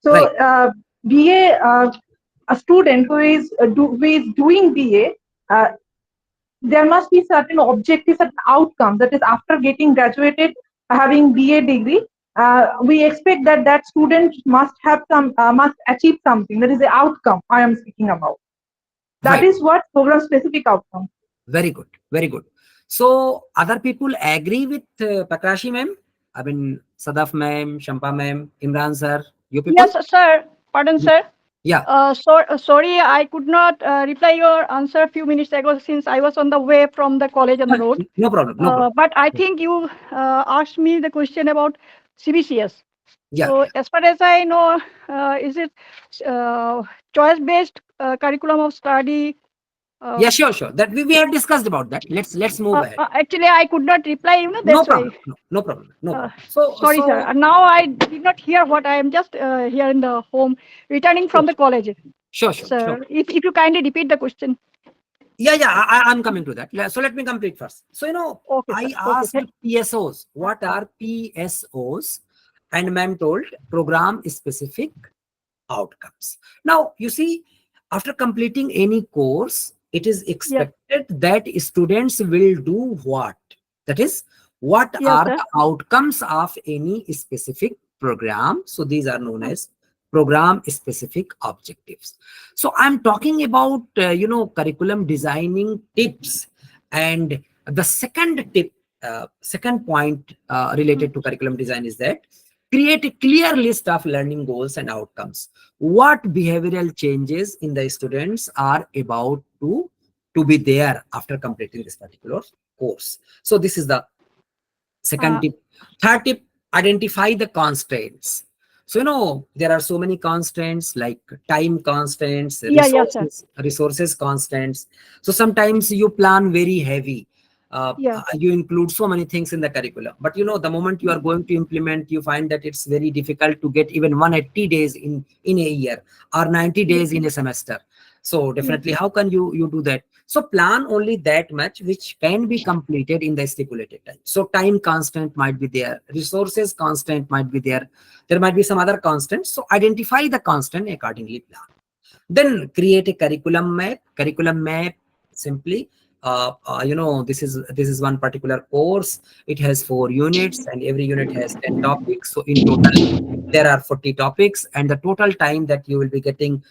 So Right. BA, a student who is doing BA, there must be certain objectives and outcomes. That is, after getting graduated, having BA degree, we expect that that student must have some, must achieve something. That is the outcome I am speaking about. That Right. is what program specific outcome. Very good, very good. So other people agree with Pakrashi ma'am? I mean, Sadaf ma'am, Shampa ma'am, Imran sir, you people? Yes, sir. Pardon, sir. Yeah. Sorry, I could not reply your answer a few minutes ago since I was on the way from the college on the road. No problem, no problem. But I think you asked me the question about CBCS. Yeah. So as far as I know, is it choice-based curriculum of study? Yeah, sure. That we have discussed about that. Let's move ahead. Actually, I could not reply. You know, No that's problem. why. No problem. No problem. Sorry, sir. And now I did not hear what I am just here in the home, returning from the college. Sure. Sir, if you kindly repeat the question. Yeah, I'm coming to that. So let me complete first. So, I asked PSOs, what are PSOs? And ma'am told program specific outcomes. Now, you see, after completing any course, it is expected that students will do what? That is, what are the outcomes of any specific program? So these are known as program specific objectives. So I'm talking about, curriculum designing tips. And the second tip, second point related to curriculum design is that create a clear list of learning goals and outcomes. What behavioral changes in the students are about to be there after completing this particular course. So this is the second tip. Third tip, identify the constraints. So, there are so many constraints like time constraints, resources constraints. So sometimes you plan very heavy. You include so many things in the curriculum, but the moment you are going to implement, you find that it's very difficult to get even 180 days in a year or 90 days in a semester. So definitely, how can you do that? So plan only that much which can be completed in the stipulated time. So time constant might be there, resources constant might be there, there might be some other constants. So identify the constant, accordingly plan. Then create a curriculum map. Curriculum map simply, this is one particular course. It has 4 units and every unit has 10 topics. So in total, there are 40 topics, and the total time that you will be getting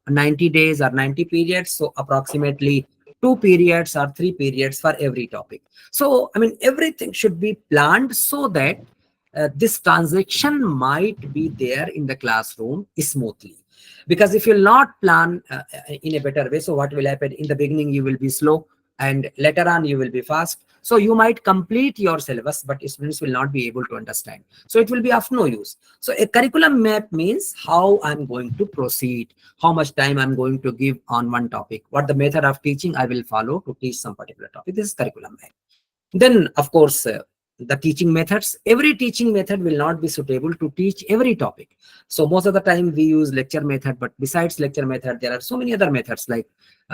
90 days or 90 periods. So approximately 2 periods or 3 periods for every topic. So, I mean, everything should be planned so that this transaction might be there in the classroom smoothly. Because if you'll not plan in a better way, so what will happen? In the beginning, you will be slow, and later on, you will be fast. So you might complete your syllabus, but students will not be able to understand. So it will be of no use. So a curriculum map means how I'm going to proceed, how much time I'm going to give on one topic, what the method of teaching I will follow to teach some particular topic. This is curriculum map. Then, of course, the teaching methods. Every teaching method will not be suitable to teach every topic. So most of the time we use lecture method, but besides lecture method, there are so many other methods, like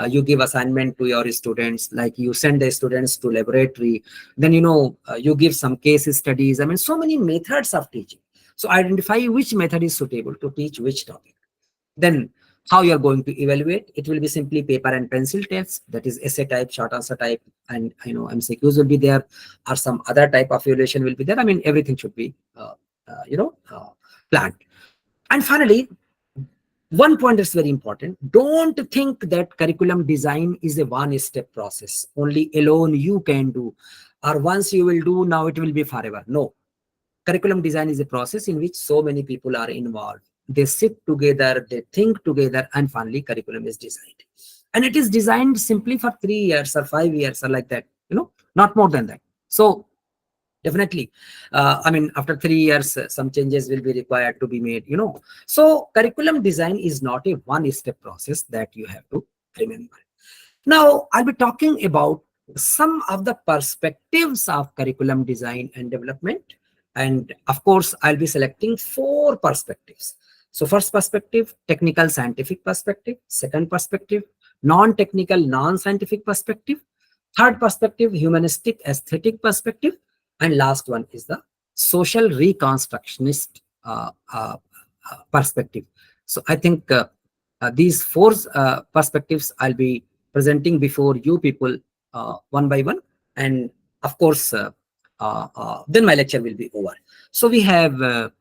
you give assignment to your students, like you send the students to laboratory, then you give some case studies. I mean, so many methods of teaching. So identify which method is suitable to teach which topic. Then how you're going to evaluate. It will be simply paper and pencil tests, that is essay type, short answer type, and MCQs will be there, or some other type of evaluation will be there. I mean, everything should be planned. And finally, one point is very important. Don't think that curriculum design is a one-step process. Only alone you can do, or once you will do, now it will be forever. No. Curriculum design is a process in which so many people are involved. They sit together, they think together, and finally curriculum is designed. And it is designed simply for 3 years or 5 years or like that, not more than that. So definitely, I mean, after 3 years, some changes will be required to be made, So curriculum design is not a one-step process, that you have to remember. Now, I'll be talking about some of the perspectives of curriculum design and development. And of course, I'll be selecting 4 perspectives. So first perspective, technical scientific perspective. Second perspective, non-technical, non-scientific perspective. Third perspective, humanistic aesthetic perspective. And last one is the social reconstructionist perspective. So I think these 4 perspectives I'll be presenting before you people one by one. And of course, then my lecture will be over. So we have,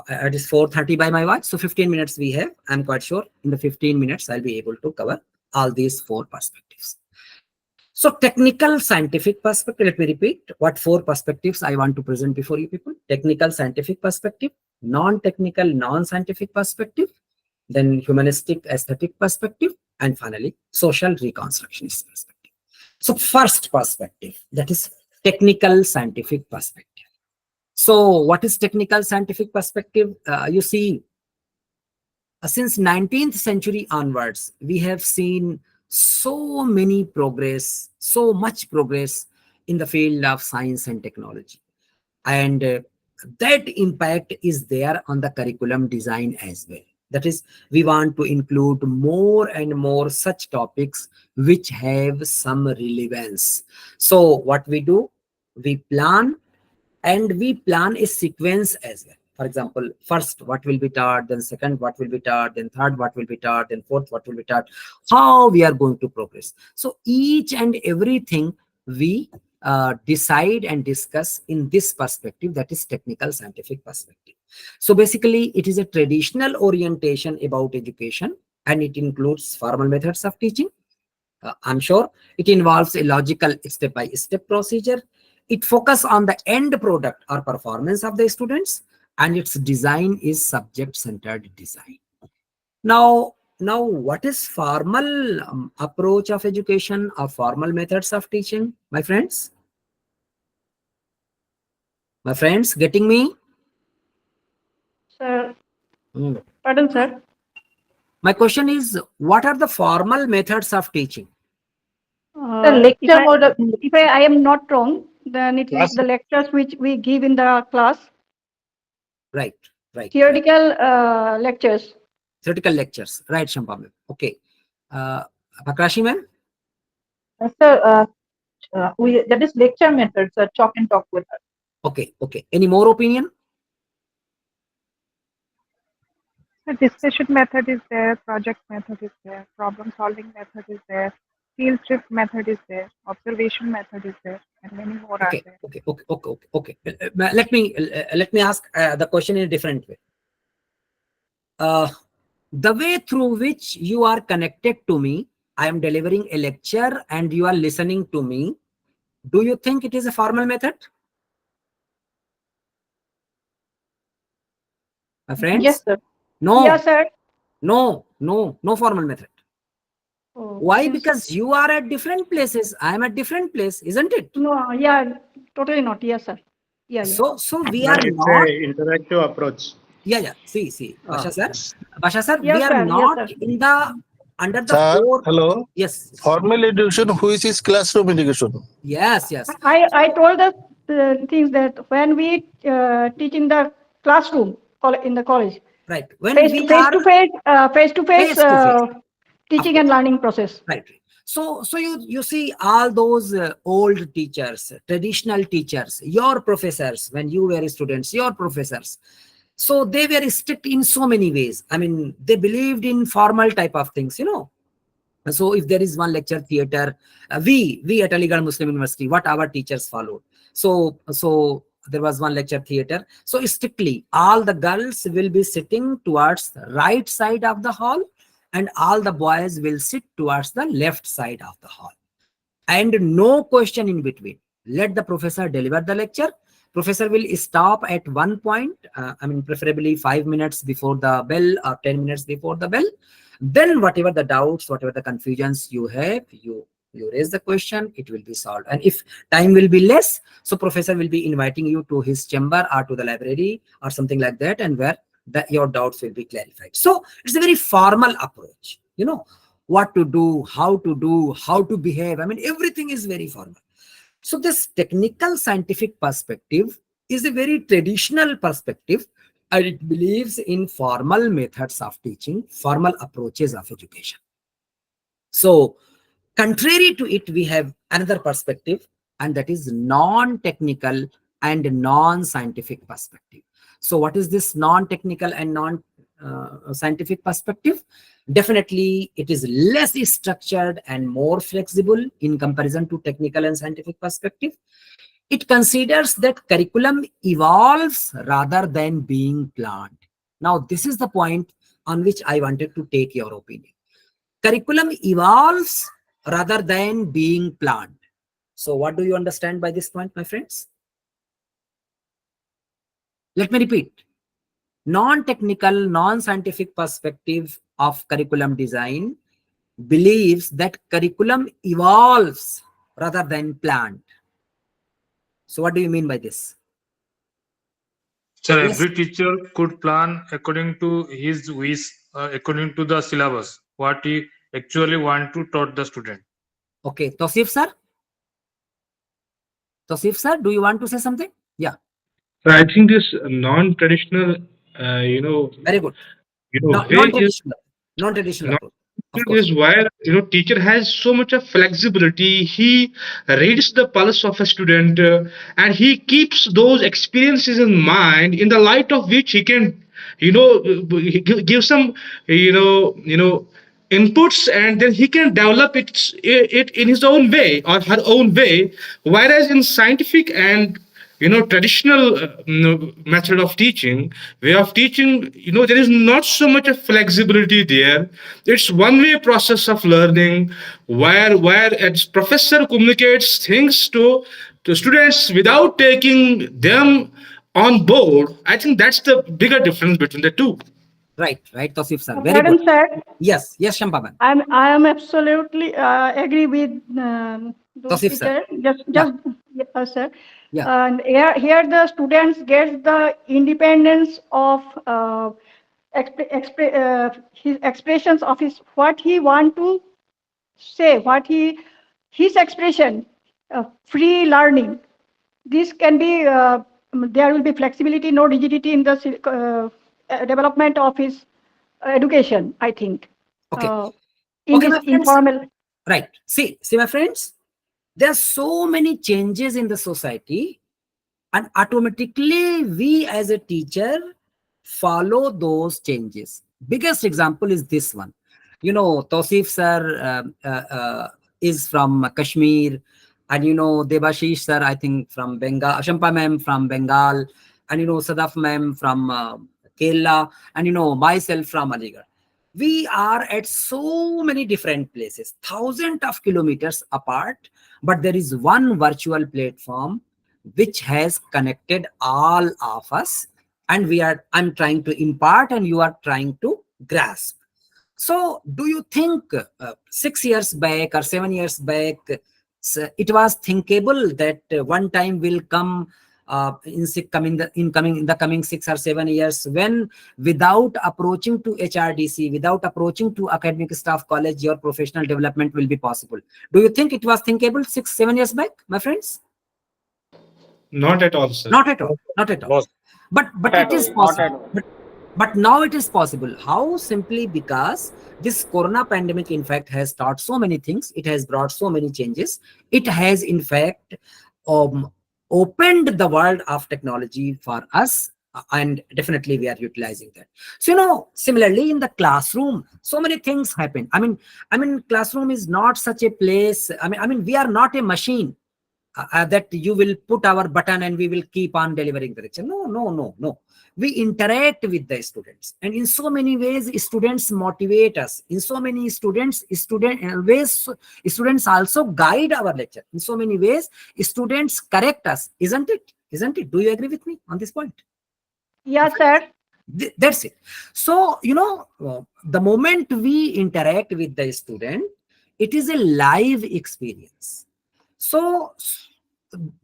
it is 4:30 by my watch. So 15 minutes we have. I'm quite sure in the 15 minutes, I'll be able to cover all these 4 perspectives. So technical scientific perspective, let me repeat what 4 perspectives I want to present before you people. Technical scientific perspective, non-technical non-scientific perspective, then humanistic aesthetic perspective, and finally social reconstructionist perspective. So first perspective, that is technical scientific perspective. So what is technical scientific perspective? You see, since 19th century onwards, we have seen so many progress, so much progress in the field of science and technology. And that impact is there on the curriculum design as well. That is, we want to include more and more such topics which have some relevance. So what we do, we plan, and we plan a sequence as well. For example, first what will be taught, then second what will be taught, then third what will be taught, then fourth what will be taught, how we are going to progress. So each and everything we decide and discuss in this perspective, that is technical scientific perspective. So basically it is a traditional orientation about education, and it includes formal methods of teaching. I'm sure it involves a logical step-by-step procedure. It focuses on the end product or performance of the students, and its design is subject-centered design. Now, what is formal approach of education or formal methods of teaching, my friends? My friends, getting me? Sir, pardon, sir. My question is, what are the formal methods of teaching? The lecture mode. If I am not wrong, then it is the lectures which we give in the class. Right. Theoretical lectures. Theoretical lectures, right, Shampa ma'am. Okay. Pakrashi ma'am? Sir, that is lecture methods, chalk and talk with us. Okay. Any more opinion? The discussion method is there, project method is there, problem solving method is there, field trip method is there, observation method is there, and many more are there. Okay. Let me ask the question in a different way. The way through which you are connected to me, I am delivering a lecture and you are listening to me. Do you think it is a formal method? My friends? Yes, sir. No. Yes, sir. No formal method. Oh, Why? Because you are at different places. I am at different place, isn't it? No, yeah, totally not. Yes, sir. Yeah. So we are It's not. a interactive approach. Yeah. See, Basha sir, Yes, we are sir. not Yes, sir. in the under the Sir, four. hello. Yes. Formal education, which is classroom education. Yes. I told the things that when we teach in the classroom in the college, right, when face we to face teaching and learning process. Right. So you see all those old teachers, traditional teachers, your professors, when you were students, your professors. So they were strict in so many ways. I mean, they believed in formal type of things, So if there is one lecture theater, we at Aligarh Muslim University, what our teachers followed. So there was one lecture theater. So strictly, all the girls will be sitting towards the right side of the hall, and all the boys will sit towards the left side of the hall. And no question in between. Let the professor deliver the lecture. Professor will stop at one point, preferably 5 minutes before the bell or 10 minutes before the bell. Then whatever the doubts, whatever the confusions you have, you raise the question, it will be solved. And if time will be less, so professor will be inviting you to his chamber or to the library or something like that, and where your doubts will be clarified. So it's a very formal approach, what to do, how to behave. Everything is very formal. So this technical scientific perspective is a very traditional perspective, and it believes in formal methods of teaching, formal approaches of education. So contrary to it, we have another perspective, and that is non-technical and non-scientific perspective. So what is this non-technical and non-scientific perspective? Definitely, it is less structured and more flexible in comparison to technical and scientific perspective. It considers that curriculum evolves rather than being planned. Now, this is the point on which I wanted to take your opinion. Curriculum evolves rather than being planned. So what do you understand by this point, my friends? Let me repeat. Non-technical, non-scientific perspective of curriculum design believes that curriculum evolves rather than planned. So what do you mean by this? Sir, Yes. every teacher could plan according to his wish, according to the syllabus, what he actually want to taught the student. Okay, Tosif sir? Tosif sir, do you want to say something? Yeah. So I think this non-traditional, Very good. way is Non-traditional approach. Of It course. is where teacher has so much of flexibility. He reads the pulse of a student, and he keeps those experiences in mind, in the light of which he can give some inputs, and then he can develop it in his own way or her own way. Whereas in scientific and traditional method of teaching, way of teaching, there is not so much of flexibility there. It's one way process of learning, where a professor communicates things to students without taking them on board. I think that's the bigger difference between the two. Right, Tosif sir. Very Pardon, good. sir. Yes, Shampaban. I am absolutely agree with those Tosif sir. teachers. Sir. Yeah. And here the students get the independence of his expressions of what he want to say, his expression, free learning. This can be there will be flexibility, no rigidity in the development of his education, I think. Okay. In Okay, this my friends. informal. Right. See, my friends, there are so many changes in the society, and automatically we as a teacher follow those changes. Biggest example is this one. Tosif sir is from Kashmir, and Debashish sir, I think from Bengal, Ashampa ma'am from Bengal, and Sadaf ma'am from Kerala, and myself from Aligarh. We are at so many different places, thousands of kilometers apart, but there is one virtual platform which has connected all of us, and I'm trying to impart and you are trying to grasp. So do you think 6 years back or 7 years back, it was thinkable that one time will come in the coming 6 or 7 years, when without approaching to HRDC, without approaching to academic staff college, your professional development will be possible? Do you think it was thinkable 6-7 years back, my friends? Not at all, sir. Not at all. But it is possible. But now it is possible. How? Simply because this corona pandemic, in fact, has taught so many things. It has brought so many changes. It has, in fact, opened the world of technology for us, and definitely we are utilizing that. So, similarly in the classroom, so many things happen. I mean, classroom is not such a place. I mean, we are not a machine that you will put our button and we will keep on delivering the lecture. No. We interact with the students, and in so many ways students motivate us. In so many students also guide our lecture. In so many ways students correct us, isn't it? Do you agree with me on this point? Yes, sir. That's it. So the moment we interact with the student, it is a live experience. So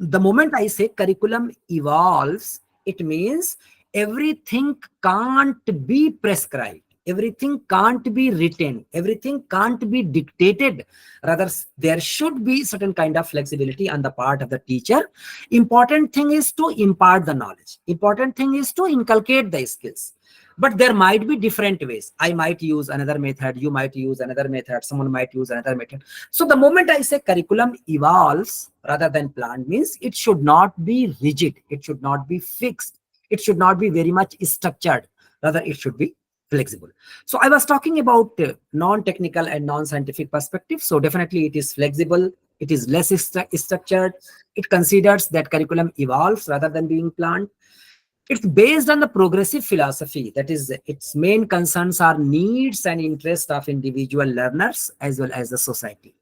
the moment I say curriculum evolves, it means everything can't be prescribed, everything can't be written, everything can't be dictated. Rather, there should be certain kind of flexibility on the part of the teacher. Important thing is to impart the knowledge. Important thing is to inculcate the skills. But there might be different ways. I might use another method, you might use another method, someone might use another method. So the moment I say curriculum evolves rather than planned, means it should not be rigid, it should not be fixed, it should not be very much structured. Rather, it should be flexible. So I was talking about non-technical and non-scientific perspective. So definitely it is flexible, it is less structured, it considers that curriculum evolves rather than being planned. It's based on the progressive philosophy. That is, its main concerns are needs and interests of individual learners as well as the society.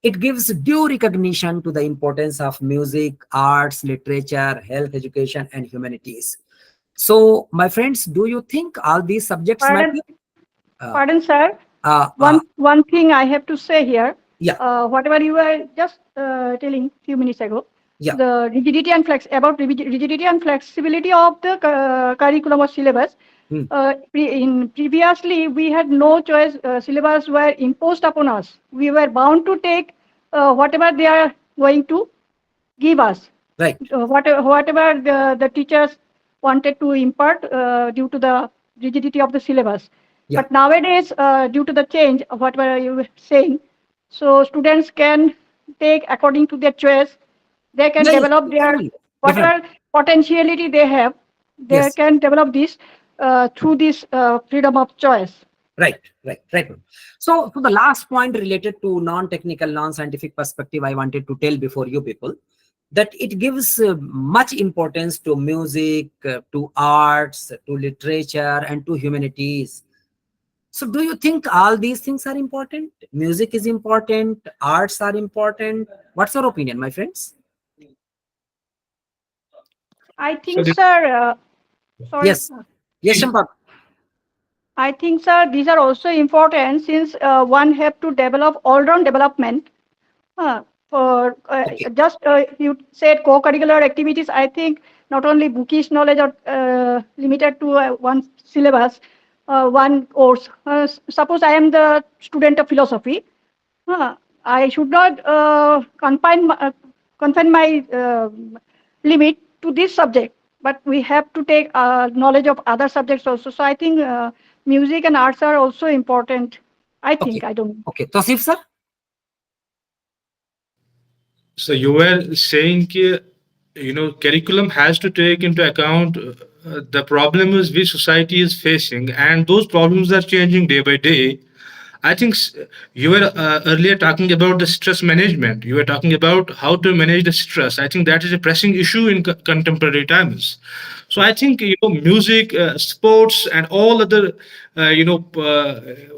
It gives due recognition to the importance of music, arts, literature, health, education, and humanities. So, my friends, do you think all these subjects matter? Pardon, sir. One thing I have to say here. Yeah. Whatever you were just telling few minutes ago. Yeah. The rigidity and rigidity and flexibility of the curriculum or syllabus. Previously, we had no choice. Syllabus were imposed upon us. We were bound to take whatever they are going to give us. Right. Whatever the teachers wanted to impart due to the rigidity of the syllabus. Yeah. But nowadays, due to the change of whatever you were saying, so students can take according to their choice. They can develop their whatever potentiality they have. They can develop this through this freedom of choice. Right. So, to the last point related to non-technical, non-scientific perspective, I wanted to tell before you people that it gives much importance to music, to arts, to literature, and to humanities. So do you think all these things are important? Music is important, arts are important. What's your opinion, my friends? I think, sir, sorry. Yes, Shampak. I think, sir, these are also important since one have to develop all-round development. Just you said co-curricular activities. I think not only bookish knowledge are limited to one syllabus, one course. Suppose I am the student of philosophy. I should not confine my limit to this subject, but we have to take knowledge of other subjects also. So I think music and arts are also important. I think, I don't know. Okay, Tosif sir? So you were saying, curriculum has to take into account the problems which society is facing, and those problems are changing day by day. I think you were earlier talking about the stress management. You were talking about how to manage the stress. I think that is a pressing issue in contemporary times. So I think music, sports, and all other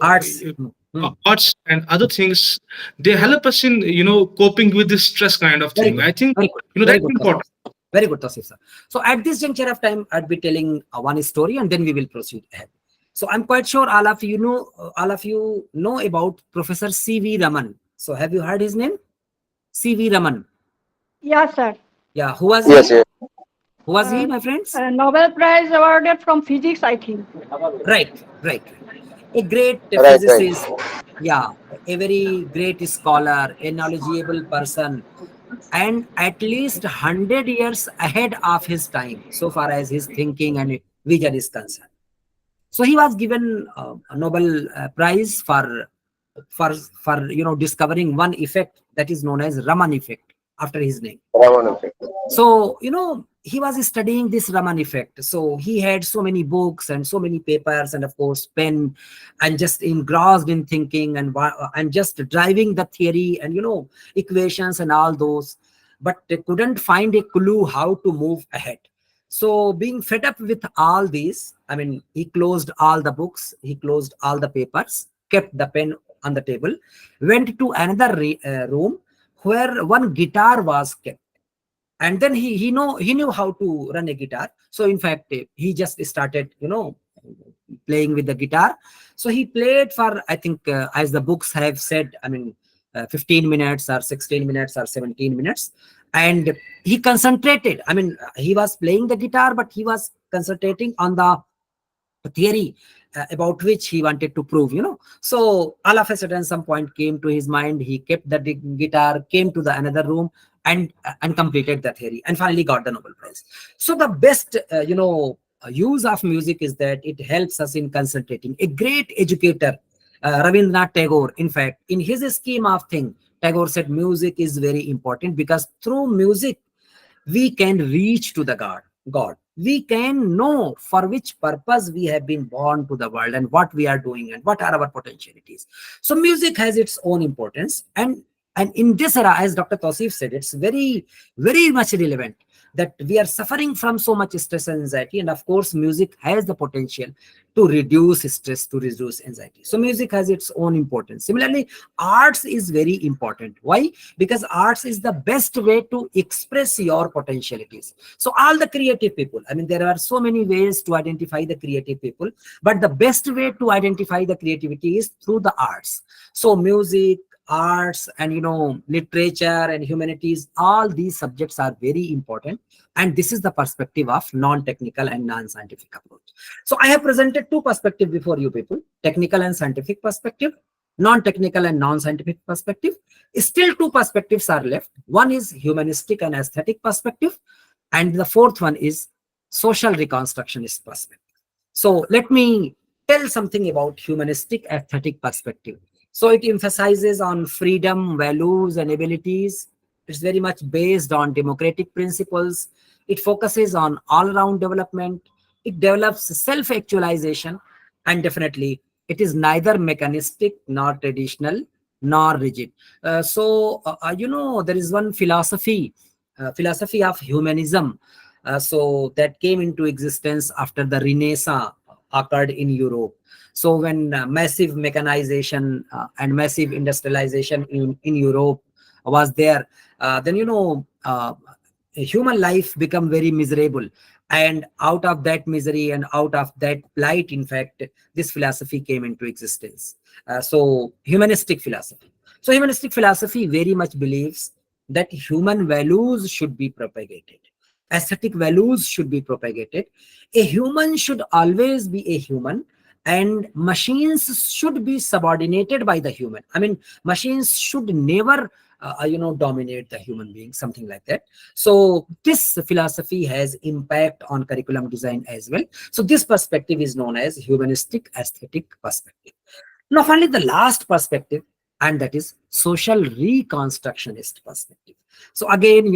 arts. Arts and other things, they help us in coping with this stress kind of thing. I think that's important. Very good, Tosif sir. So at this juncture of time, I'd be telling one story and then we will proceed ahead. So I'm quite sure all of you know about Professor C.V. Raman. So have you heard his name? C.V. Raman. Yes, sir. Yeah, who was he? Who was he, my friends? Nobel Prize awarded from physics, I think. Right. A great physicist. Yeah, a very great scholar, a knowledgeable person, and at least 100 years ahead of his time, so far as his thinking and vision is concerned. So he was given a Nobel Prize for discovering one effect that is known as Raman effect after his name. Raman effect. So he was studying this Raman effect. So he had so many books and so many papers and of course pen, and just engrossed in thinking and just driving the theory and equations and all those, but they couldn't find a clue how to move ahead. So being fed up with all these, he closed all the books, he closed all the papers, kept the pen on the table, went to another room where one guitar was kept. And then he knew how to run a guitar. So in fact, he just started, playing with the guitar. So he played for, I think, as the books have said, 15 minutes or 16 minutes or 17 minutes. And he concentrated. He was playing the guitar, but he was concentrating on the theory about which he wanted to prove, So all of a sudden, some point came to his mind. He kept the guitar, came to the another room, and completed the theory, and finally got the Nobel Prize. So the best, use of music is that it helps us in concentrating. A great educator, Rabindranath Tagore, in fact, in his scheme of thing, Tagore said music is very important because through music, we can reach to the God. We can know for which purpose we have been born to the world and what we are doing and what are our potentialities. So music has its own importance. And in this era, as Dr. Tosif said, it's very, very much relevant. that we are suffering from so much stress and anxiety, and of course music has the potential to reduce stress, to reduce anxiety. So music has its own importance. Similarly, arts is very important. Why? Because arts is the best way to express your potentialities. So all the creative people, I mean, there are so many ways to identify the creative people, but the best way to identify the creativity is through the arts. So music, arts, and literature and humanities, all these subjects are very important, and this is the perspective of non-technical and non-scientific approach. So I have presented two perspectives before you people: technical and scientific perspective, non-technical and non-scientific perspective. Still two perspectives are left. One is humanistic and aesthetic perspective, and the fourth one is social reconstructionist perspective. So let me tell something about humanistic aesthetic perspective. So it emphasizes on freedom, values, and abilities. It's very much based on democratic principles. It focuses on all-round development. It develops self-actualization, and definitely it is neither mechanistic nor traditional nor rigid. There is one philosophy of humanism, that came into existence after the Renaissance occurred in Europe. So when massive mechanization and massive industrialization in Europe was there, then human life become very miserable, and out of that misery and out of that plight, in fact, this philosophy came into existence. So humanistic philosophy very much believes that human values should be propagated, aesthetic values should be propagated. A human should always be a human, and machines should be subordinated by the human. I mean, machines should never dominate the human being, something like that. So this philosophy has impact on curriculum design as well. So this perspective is known as humanistic aesthetic perspective. Now finally, the last perspective, and that is social reconstructionist perspective. So again,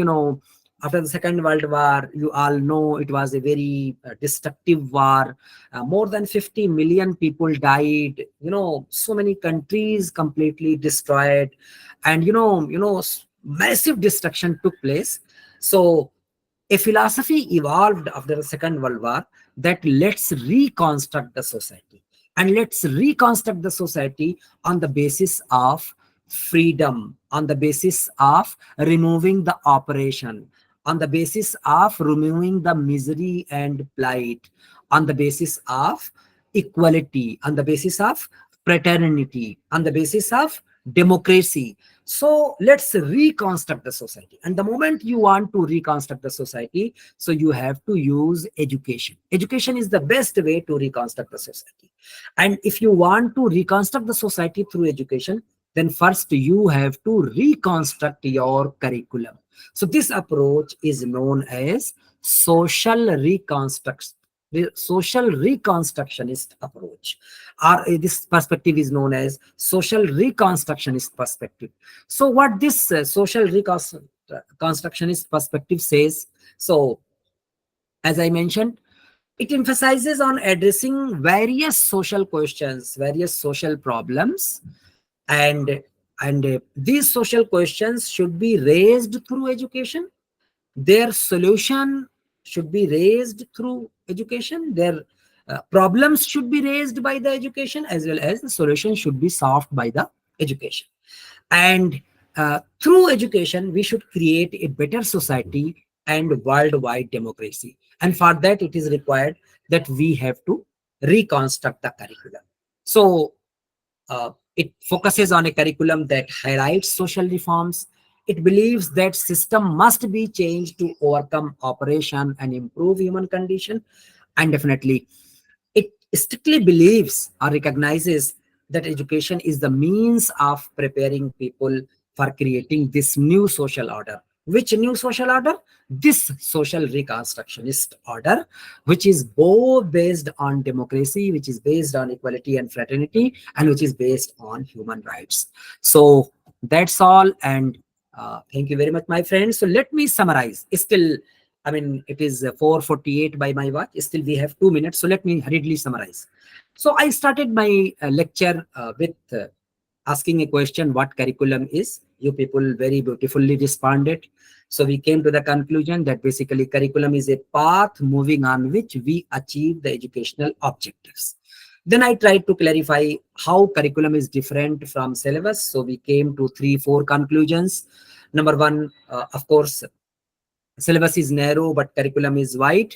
after the Second World War, you all know it was a very destructive war. More than 50 million people died. So many countries completely destroyed, and massive destruction took place. So a philosophy evolved after the Second World War that let's reconstruct the society, and let's reconstruct the society on the basis of freedom, on the basis of removing the oppression, on the basis of removing the misery and plight, on the basis of equality, on the basis of fraternity, on the basis of democracy. So let's reconstruct the society. And the moment you want to reconstruct the society, so you have to use education. Education is the best way to reconstruct the society. And if you want to reconstruct the society through education, then first you have to reconstruct your curriculum. So this approach is known as social reconstructionist approach, or this perspective is known as social reconstructionist perspective. So what this social reconstructionist perspective says, so as I mentioned, it emphasizes on addressing various social questions, various social problems, and these social questions should be raised through education. Their solution should be raised through education. Their problems should be raised by the education, as well as the solution should be solved by the education. And through education, we should create a better society and worldwide democracy. And for that, it is required that we have to reconstruct the curriculum. So it focuses on a curriculum that highlights social reforms. It believes that system must be changed to overcome oppression and improve human condition. And definitely, it strictly believes or recognizes that education is the means of preparing people for creating this new social order. Which new social order? This social reconstructionist order, which is both based on democracy, which is based on equality and fraternity, and which is based on human rights. So that's all, and thank you very much, my friends. So let me summarize. Still, I mean, it is 4:48 by my watch. Still, we have 2 minutes. So let me hurriedly summarize. So I started my lecture with asking a question, what curriculum is. You people very beautifully responded. So we came to the conclusion that basically curriculum is a path moving on which we achieve the educational objectives. Then I tried to clarify how curriculum is different from syllabus. So we came to 3-4 conclusions. Number one, of course, syllabus is narrow, but curriculum is wide.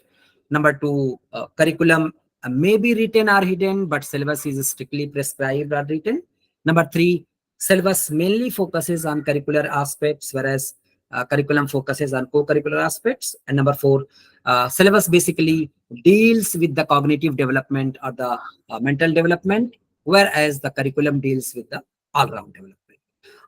Number two, curriculum may be written or hidden, but syllabus is strictly prescribed or written. Number three, syllabus mainly focuses on curricular aspects, whereas curriculum focuses on co-curricular aspects. And number four, syllabus basically deals with the cognitive development or the mental development, whereas the curriculum deals with the all-round development.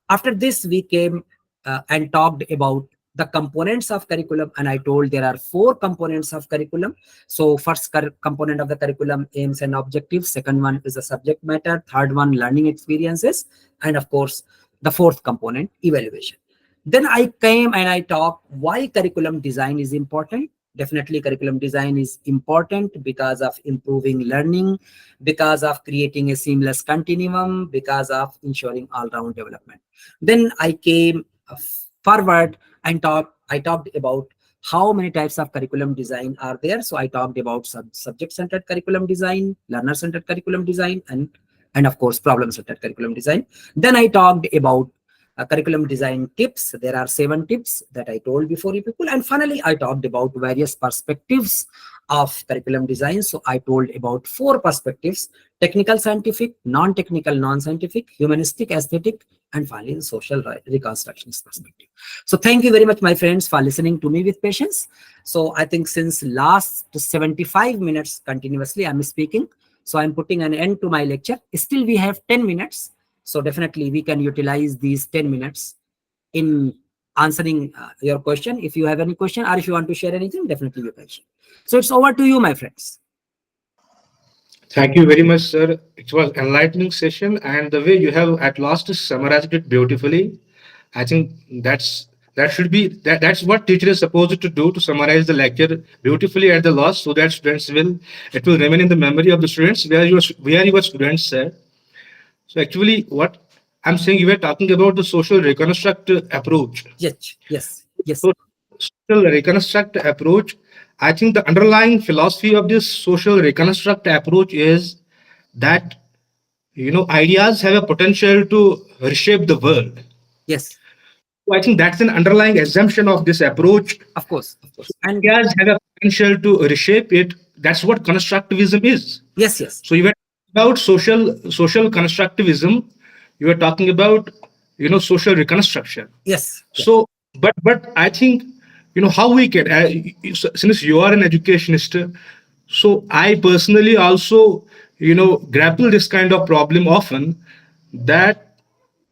After this, we came and talked about the components of curriculum, and I told there are 4 components of curriculum. So first component of the curriculum, aims and objectives. Second one is the subject matter. Third one, learning experiences. And of course, the fourth component, evaluation. Then I came and I talked why curriculum design is important. Definitely curriculum design is important because of improving learning, because of creating a seamless continuum, because of ensuring all-round development. Then I came forward and I talked about how many types of curriculum design are there. So I talked about subject-centered curriculum design, learner-centered curriculum design, and of course, problem-centered curriculum design. Then I talked about curriculum design tips. There are 7 tips that I told before you people. And finally, I talked about various perspectives of curriculum design. So I told about 4 perspectives: technical, scientific, non-technical, non-scientific, humanistic, aesthetic, and finally social reconstructionist perspective. So thank you very much, my friends, for listening to me with patience. So I think since last 75 minutes continuously I'm speaking, so I'm putting an end to my lecture. Still we have 10 minutes. So definitely we can utilize these 10 minutes in answering your question. If you have any question or if you want to share anything, definitely you can share. So it's over to you, my friends. Thank you very much, sir. It was enlightening session, and the way you have at last summarized it beautifully. I think that's what teacher is supposed to do, to summarize the lecture beautifully at the last, so that students it will remain in the memory of the students where your students said. So actually, what I'm saying, you were talking about the social reconstruct approach. Yes. So social reconstruct approach, I think the underlying philosophy of this social reconstruct approach is that, ideas have a potential to reshape the world. Yes. So I think that's an underlying assumption of this approach. Of course. And ideas have a potential to reshape it. That's what constructivism is. Yes. So you were about social constructivism. You were talking about, social reconstruction. Yes. So, but I think, how we can, since you are an educationist, so I personally also, grapple this kind of problem often, that,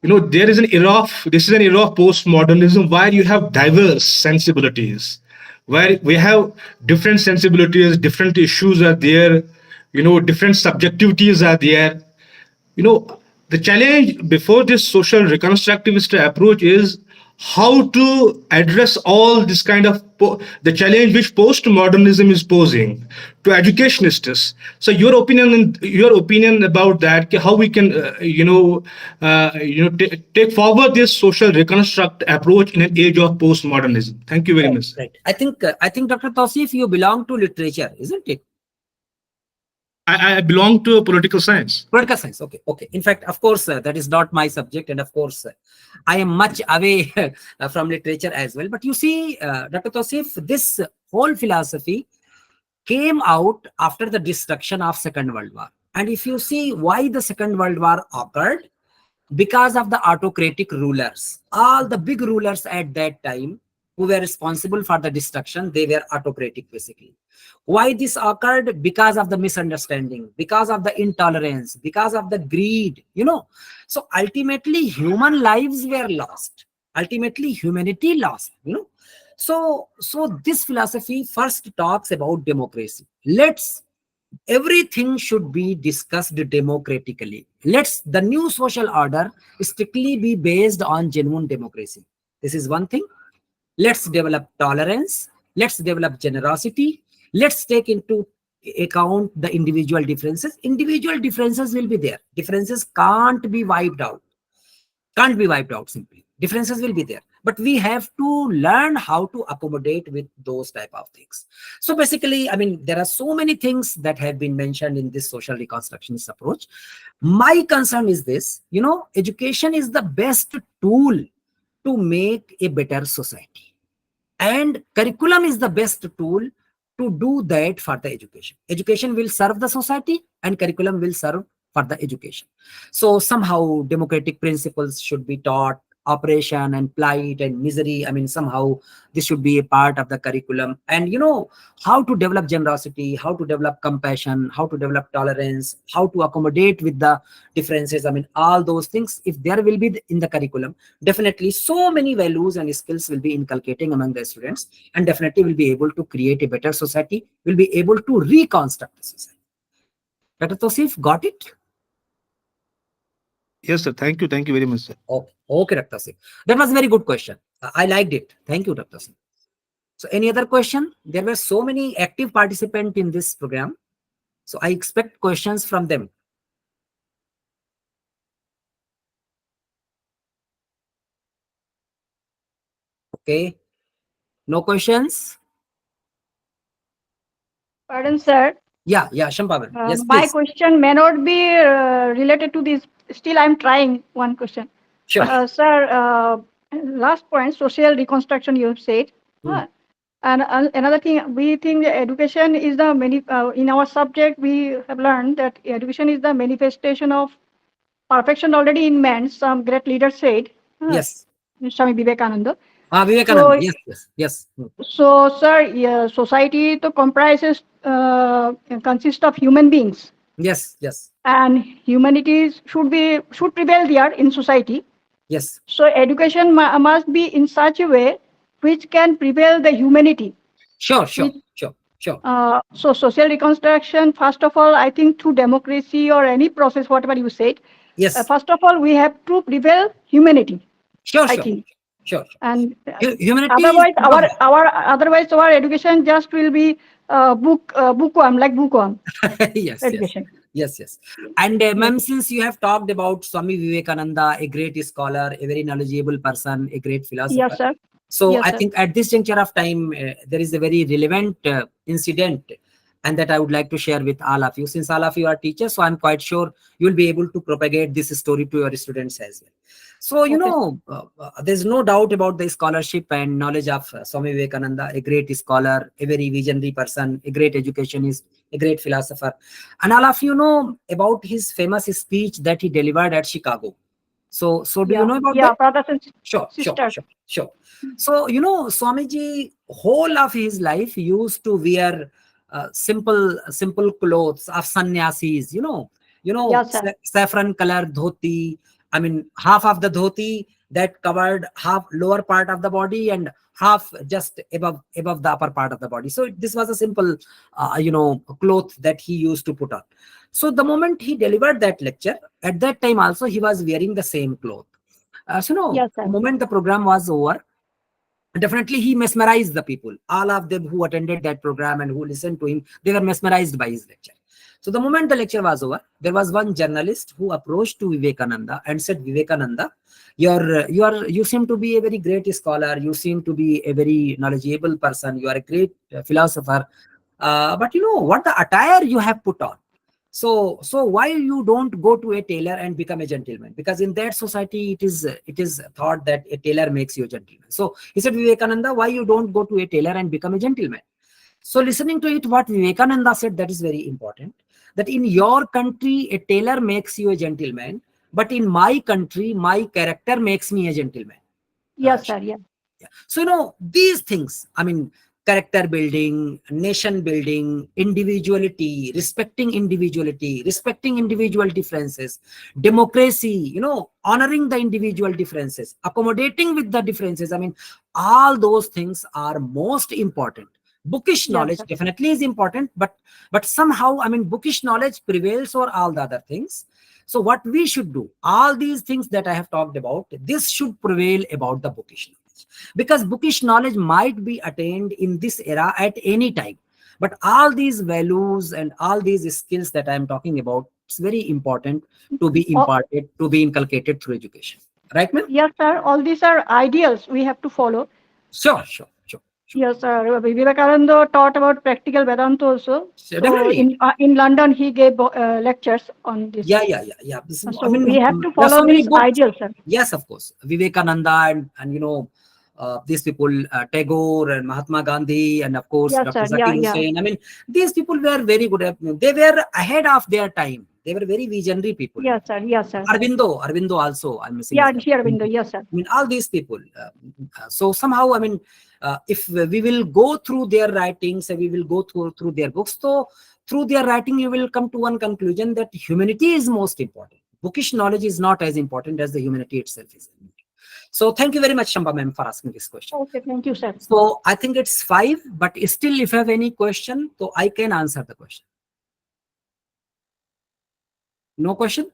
there is this is an era of postmodernism where you have diverse sensibilities, where we have different sensibilities, different issues are there, different subjectivities are there. The challenge before this social reconstructivist approach is how to address all this kind of the challenge which postmodernism is posing to educationists. So your opinion about that, how we can take forward this social reconstruct approach in an age of postmodernism. Thank you very much. Right. I think Dr. Tausif, you belong to literature, isn't it? I belong to political science. Political science. Okay. In fact, of course, that is not my subject, and of course, I am much away from literature as well. But you see, Dr. Tausif, this whole philosophy came out after the destruction of Second World War. And if you see why the Second World War occurred, because of the autocratic rulers. All the big rulers at that time who were responsible for the destruction, they were autocratic basically. Why this occurred? Because of the misunderstanding, because of the intolerance, because of the greed, So ultimately, human lives were lost. Ultimately, humanity lost, So this philosophy first talks about democracy. Everything should be discussed democratically. The new social order strictly be based on genuine democracy. This is one thing. Let's develop tolerance. Let's develop generosity. Let's take into account the individual differences. Individual differences will be there. Differences can't be wiped out. can't be wiped out simply. Differences will be there, but we have to learn how to accommodate with those type of things. So basically, I mean, there are so many things that have been mentioned in this social reconstructionist approach. My concern is this, you know, education is the best tool to make a better society, and curriculum is the best tool to do that for the education. Education will serve the society and curriculum will serve for the education. So somehow democratic principles should be taught, oppression and plight and misery. I mean, somehow this should be a part of the curriculum. And you know, how to develop generosity, how to develop compassion, how to develop tolerance, how to accommodate with the differences. I mean, all those things, if there will be in the curriculum, definitely so many values and skills will be inculcating among the students, and definitely will be able to create a better society, will be able to reconstruct the society. Dr. Tosif, got it? Yes, sir. Thank you. Thank you very much, sir. Okay, Dr. Singh. That was a very good question. I liked it. Thank you, Dr. Singh. So any other question? There were so many active participants in this program. So I expect questions from them. Okay. No questions? Pardon, sir. Yeah, Shampavan. Yes, My please. question may not be related to this. Still, I'm trying one question. Sure. Sir, last point, social reconstruction you have said. And another thing, we think education is the in our subject, we have learned that education is the manifestation of perfection already in man. Some great leaders said. Yes. Swami Vivekananda. Vivekananda. So, yes. So, sir, society to comprises, consists of human beings. Yes. And humanities should prevail there in society. Yes. So education must be in such a way which can prevail the humanity. Sure. So social reconstruction, first of all, I think through democracy or any process, whatever you said. Yes. First of all, we have to prevail humanity. Sure. I think. Sure. And humanity. Otherwise, our education just will be bookworm, like bookworm. Yes. Education. Yes. And ma'am, since you have talked about Swami Vivekananda, a great scholar, a very knowledgeable person, a great philosopher. Yes, sir. So yes, I sir. think at this juncture of time, there is a very relevant incident, and that I would like to share with all of you. Since all of you are teachers, so I'm quite sure you will be able to propagate this story to your students as well. So, you know, there's no doubt about the scholarship and knowledge of Swami Vivekananda, a great scholar, a very visionary person, a great educationist, a great philosopher. And all of you know about his famous speech that he delivered at Chicago. So do you know about that? Yeah, brothers and sisters. Sure. So, you know, Swamiji, whole of his life used to wear simple clothes of sannyasis, you know, yes, saffron colored dhoti. I mean, half of the dhoti that covered half lower part of the body and half just above the upper part of the body. So this was a simple, cloth that he used to put on. So the moment he delivered that lecture, at that time also he was wearing the same cloth. The moment the program was over, definitely he mesmerized the people. All of them who attended that program and who listened to him, they were mesmerized by his lecture. So the moment the lecture was over, there was one journalist who approached to Vivekananda and said, Vivekananda, you seem to be a very great scholar. You seem to be a very knowledgeable person. You are a great philosopher. But you know what the attire you have put on. So why you don't go to a tailor and become a gentleman? Because in that society, it is thought that a tailor makes you a gentleman. So he said, Vivekananda, why you don't go to a tailor and become a gentleman? So listening to it, what Vivekananda said, that is very important. That in your country, a tailor makes you a gentleman, but in my country, my character makes me a gentleman. Yes, sir. Yeah. So, you know, these things, I mean, character building, nation building, individuality, respecting individual differences, democracy, you know, honoring the individual differences, accommodating with the differences. I mean, all those things are most important. Bookish knowledge definitely is important, but somehow, I mean, bookish knowledge prevails over all the other things. So what we should do, all these things that I have talked about, this should prevail about the bookish knowledge. Because bookish knowledge might be attained in this era at any time. But all these values and all these skills that I am talking about, it's very important to be imparted, to be inculcated through education. Right, ma'am? Yes, sir. All these are ideals we have to follow. Sure. Yes, sir. Vivekananda taught about practical Vedanta also. Sure, So definitely. in London, he gave lectures on this. Yeah. So I mean, we have to there are follow so many these books. ideals, sir. Yes, of course. Vivekananda and these people, Tagore and Mahatma Gandhi, and of course, Yes, Dr. sir. Yeah, Zakir yeah. Hussain. I mean, these people were very good. They were ahead of their time. They were very visionary people. Yes, sir. Yes, sir. Arvindo also, I'm missing. Yeah, his Sri name. Aurobindo. Yes, sir. I mean, all these people. So somehow, I mean, if we will go through their writings, we will go through their books. So through their writing, you will come to one conclusion that humanity is most important. Bookish knowledge is not as important as the humanity itself is. So thank you very much, Shamba ma'am, for asking this question. Okay, thank you, sir. So I think it's 5, but still, if you have any question, so I can answer the question. No question?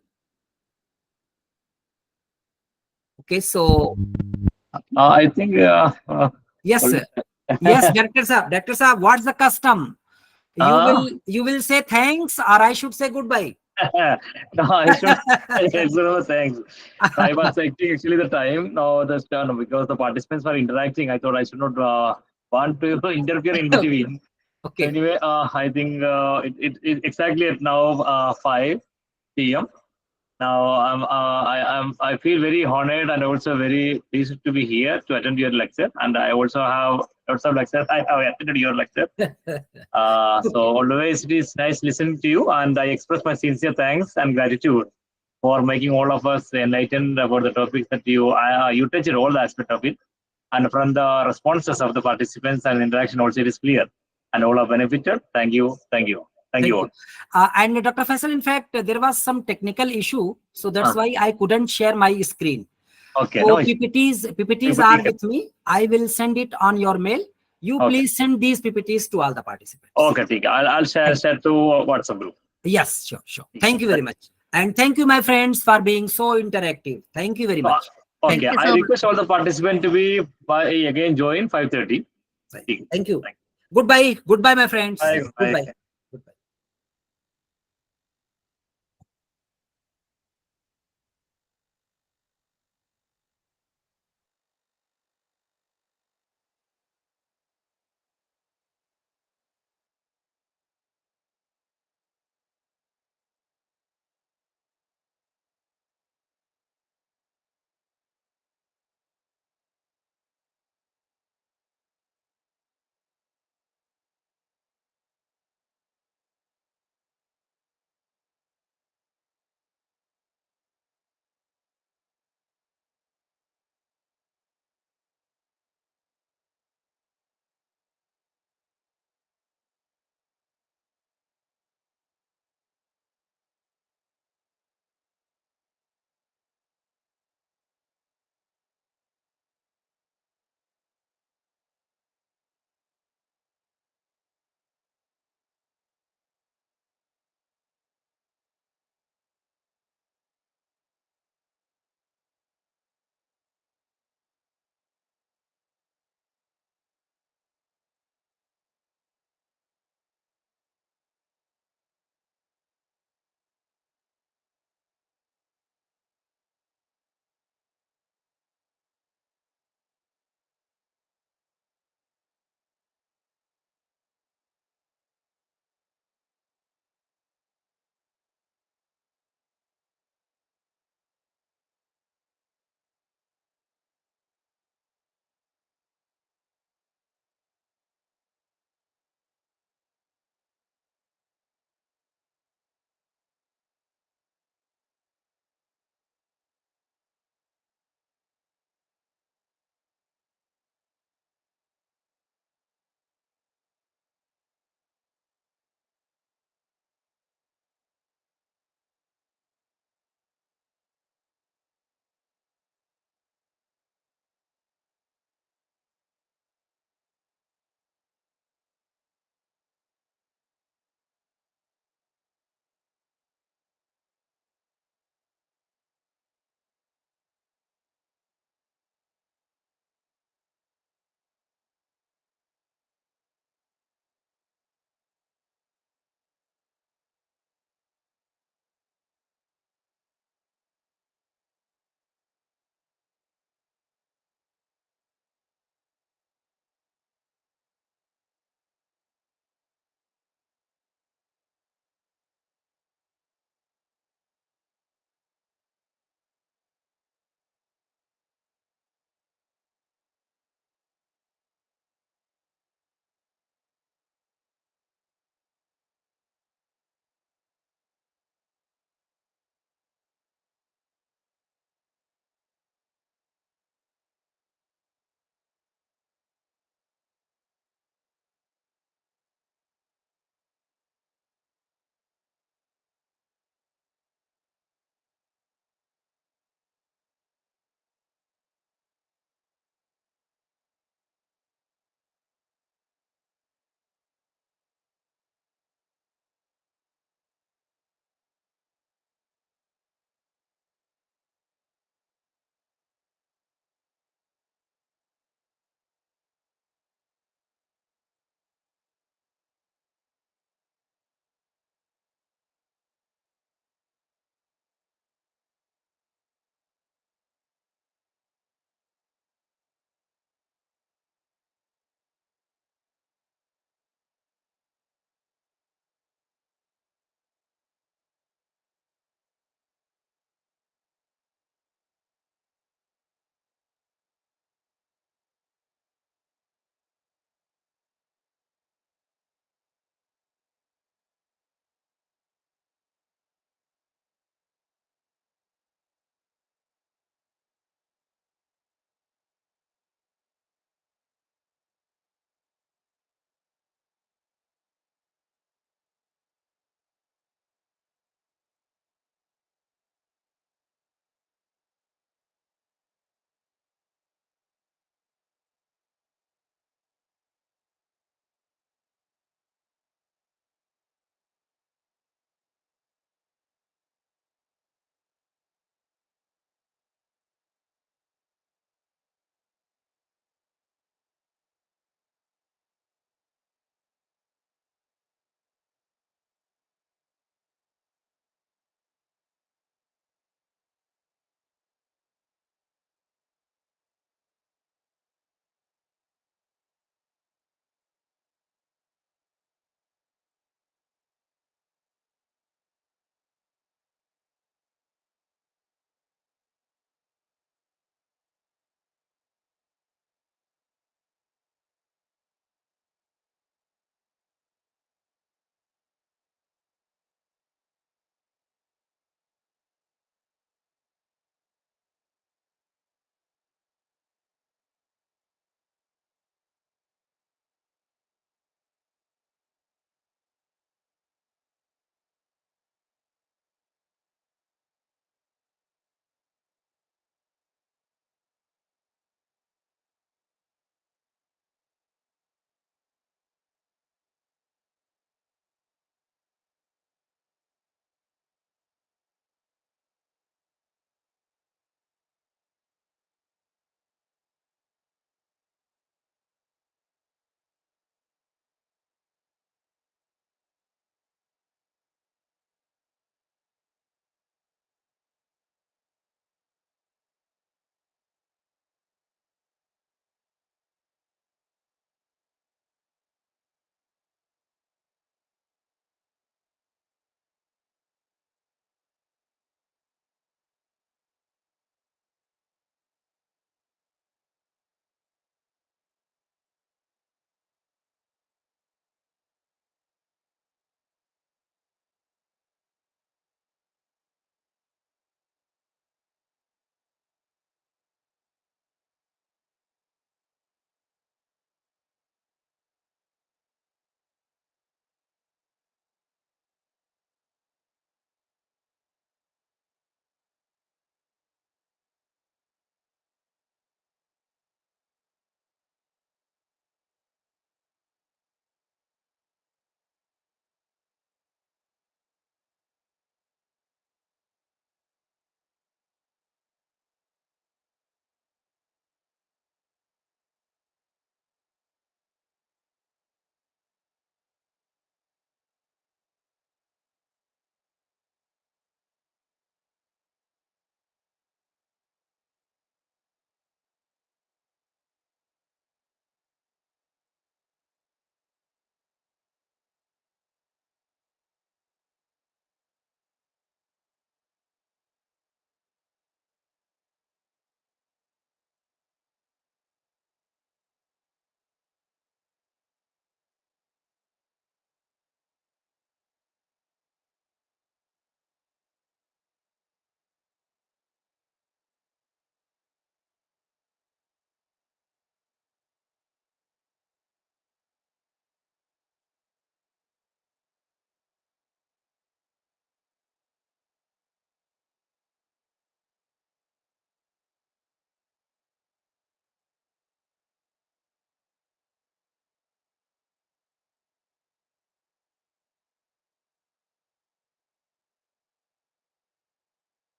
Okay, so I think. yes, sir. Yes, Director Saab, what's the custom? You will say thanks, or I should say goodbye? No, I should. Thanks. I was checking actually the time now. The turn because the participants were interacting. I thought I should not want to interfere in between. Okay. Anyway, I think it exactly at now 5 p.m. Now I feel very honored and also very pleased to be here to attend your lecture. And I also have lots of lectures. I have attended your lecture. So always it is nice listening to you, and I express my sincere thanks and gratitude for making all of us enlightened about the topics that you touched all the aspects of it. And from the responses of the participants and interaction also it is clear. And all are benefited. Thank you. Thank you all. And Dr. Faisal, in fact, there was some technical issue, so that's why I couldn't share my screen. Okay. So No, PPTs are with me. I will send it on your mail. You please send these PPTs to all the participants. Okay, I'll share to WhatsApp group. Yes, sure. Thank you very much. And thank you, my friends, for being so interactive. Thank you very much. Okay, I request all the participants to be again join 5:30. Thank you. Goodbye, my friends. Bye. Goodbye.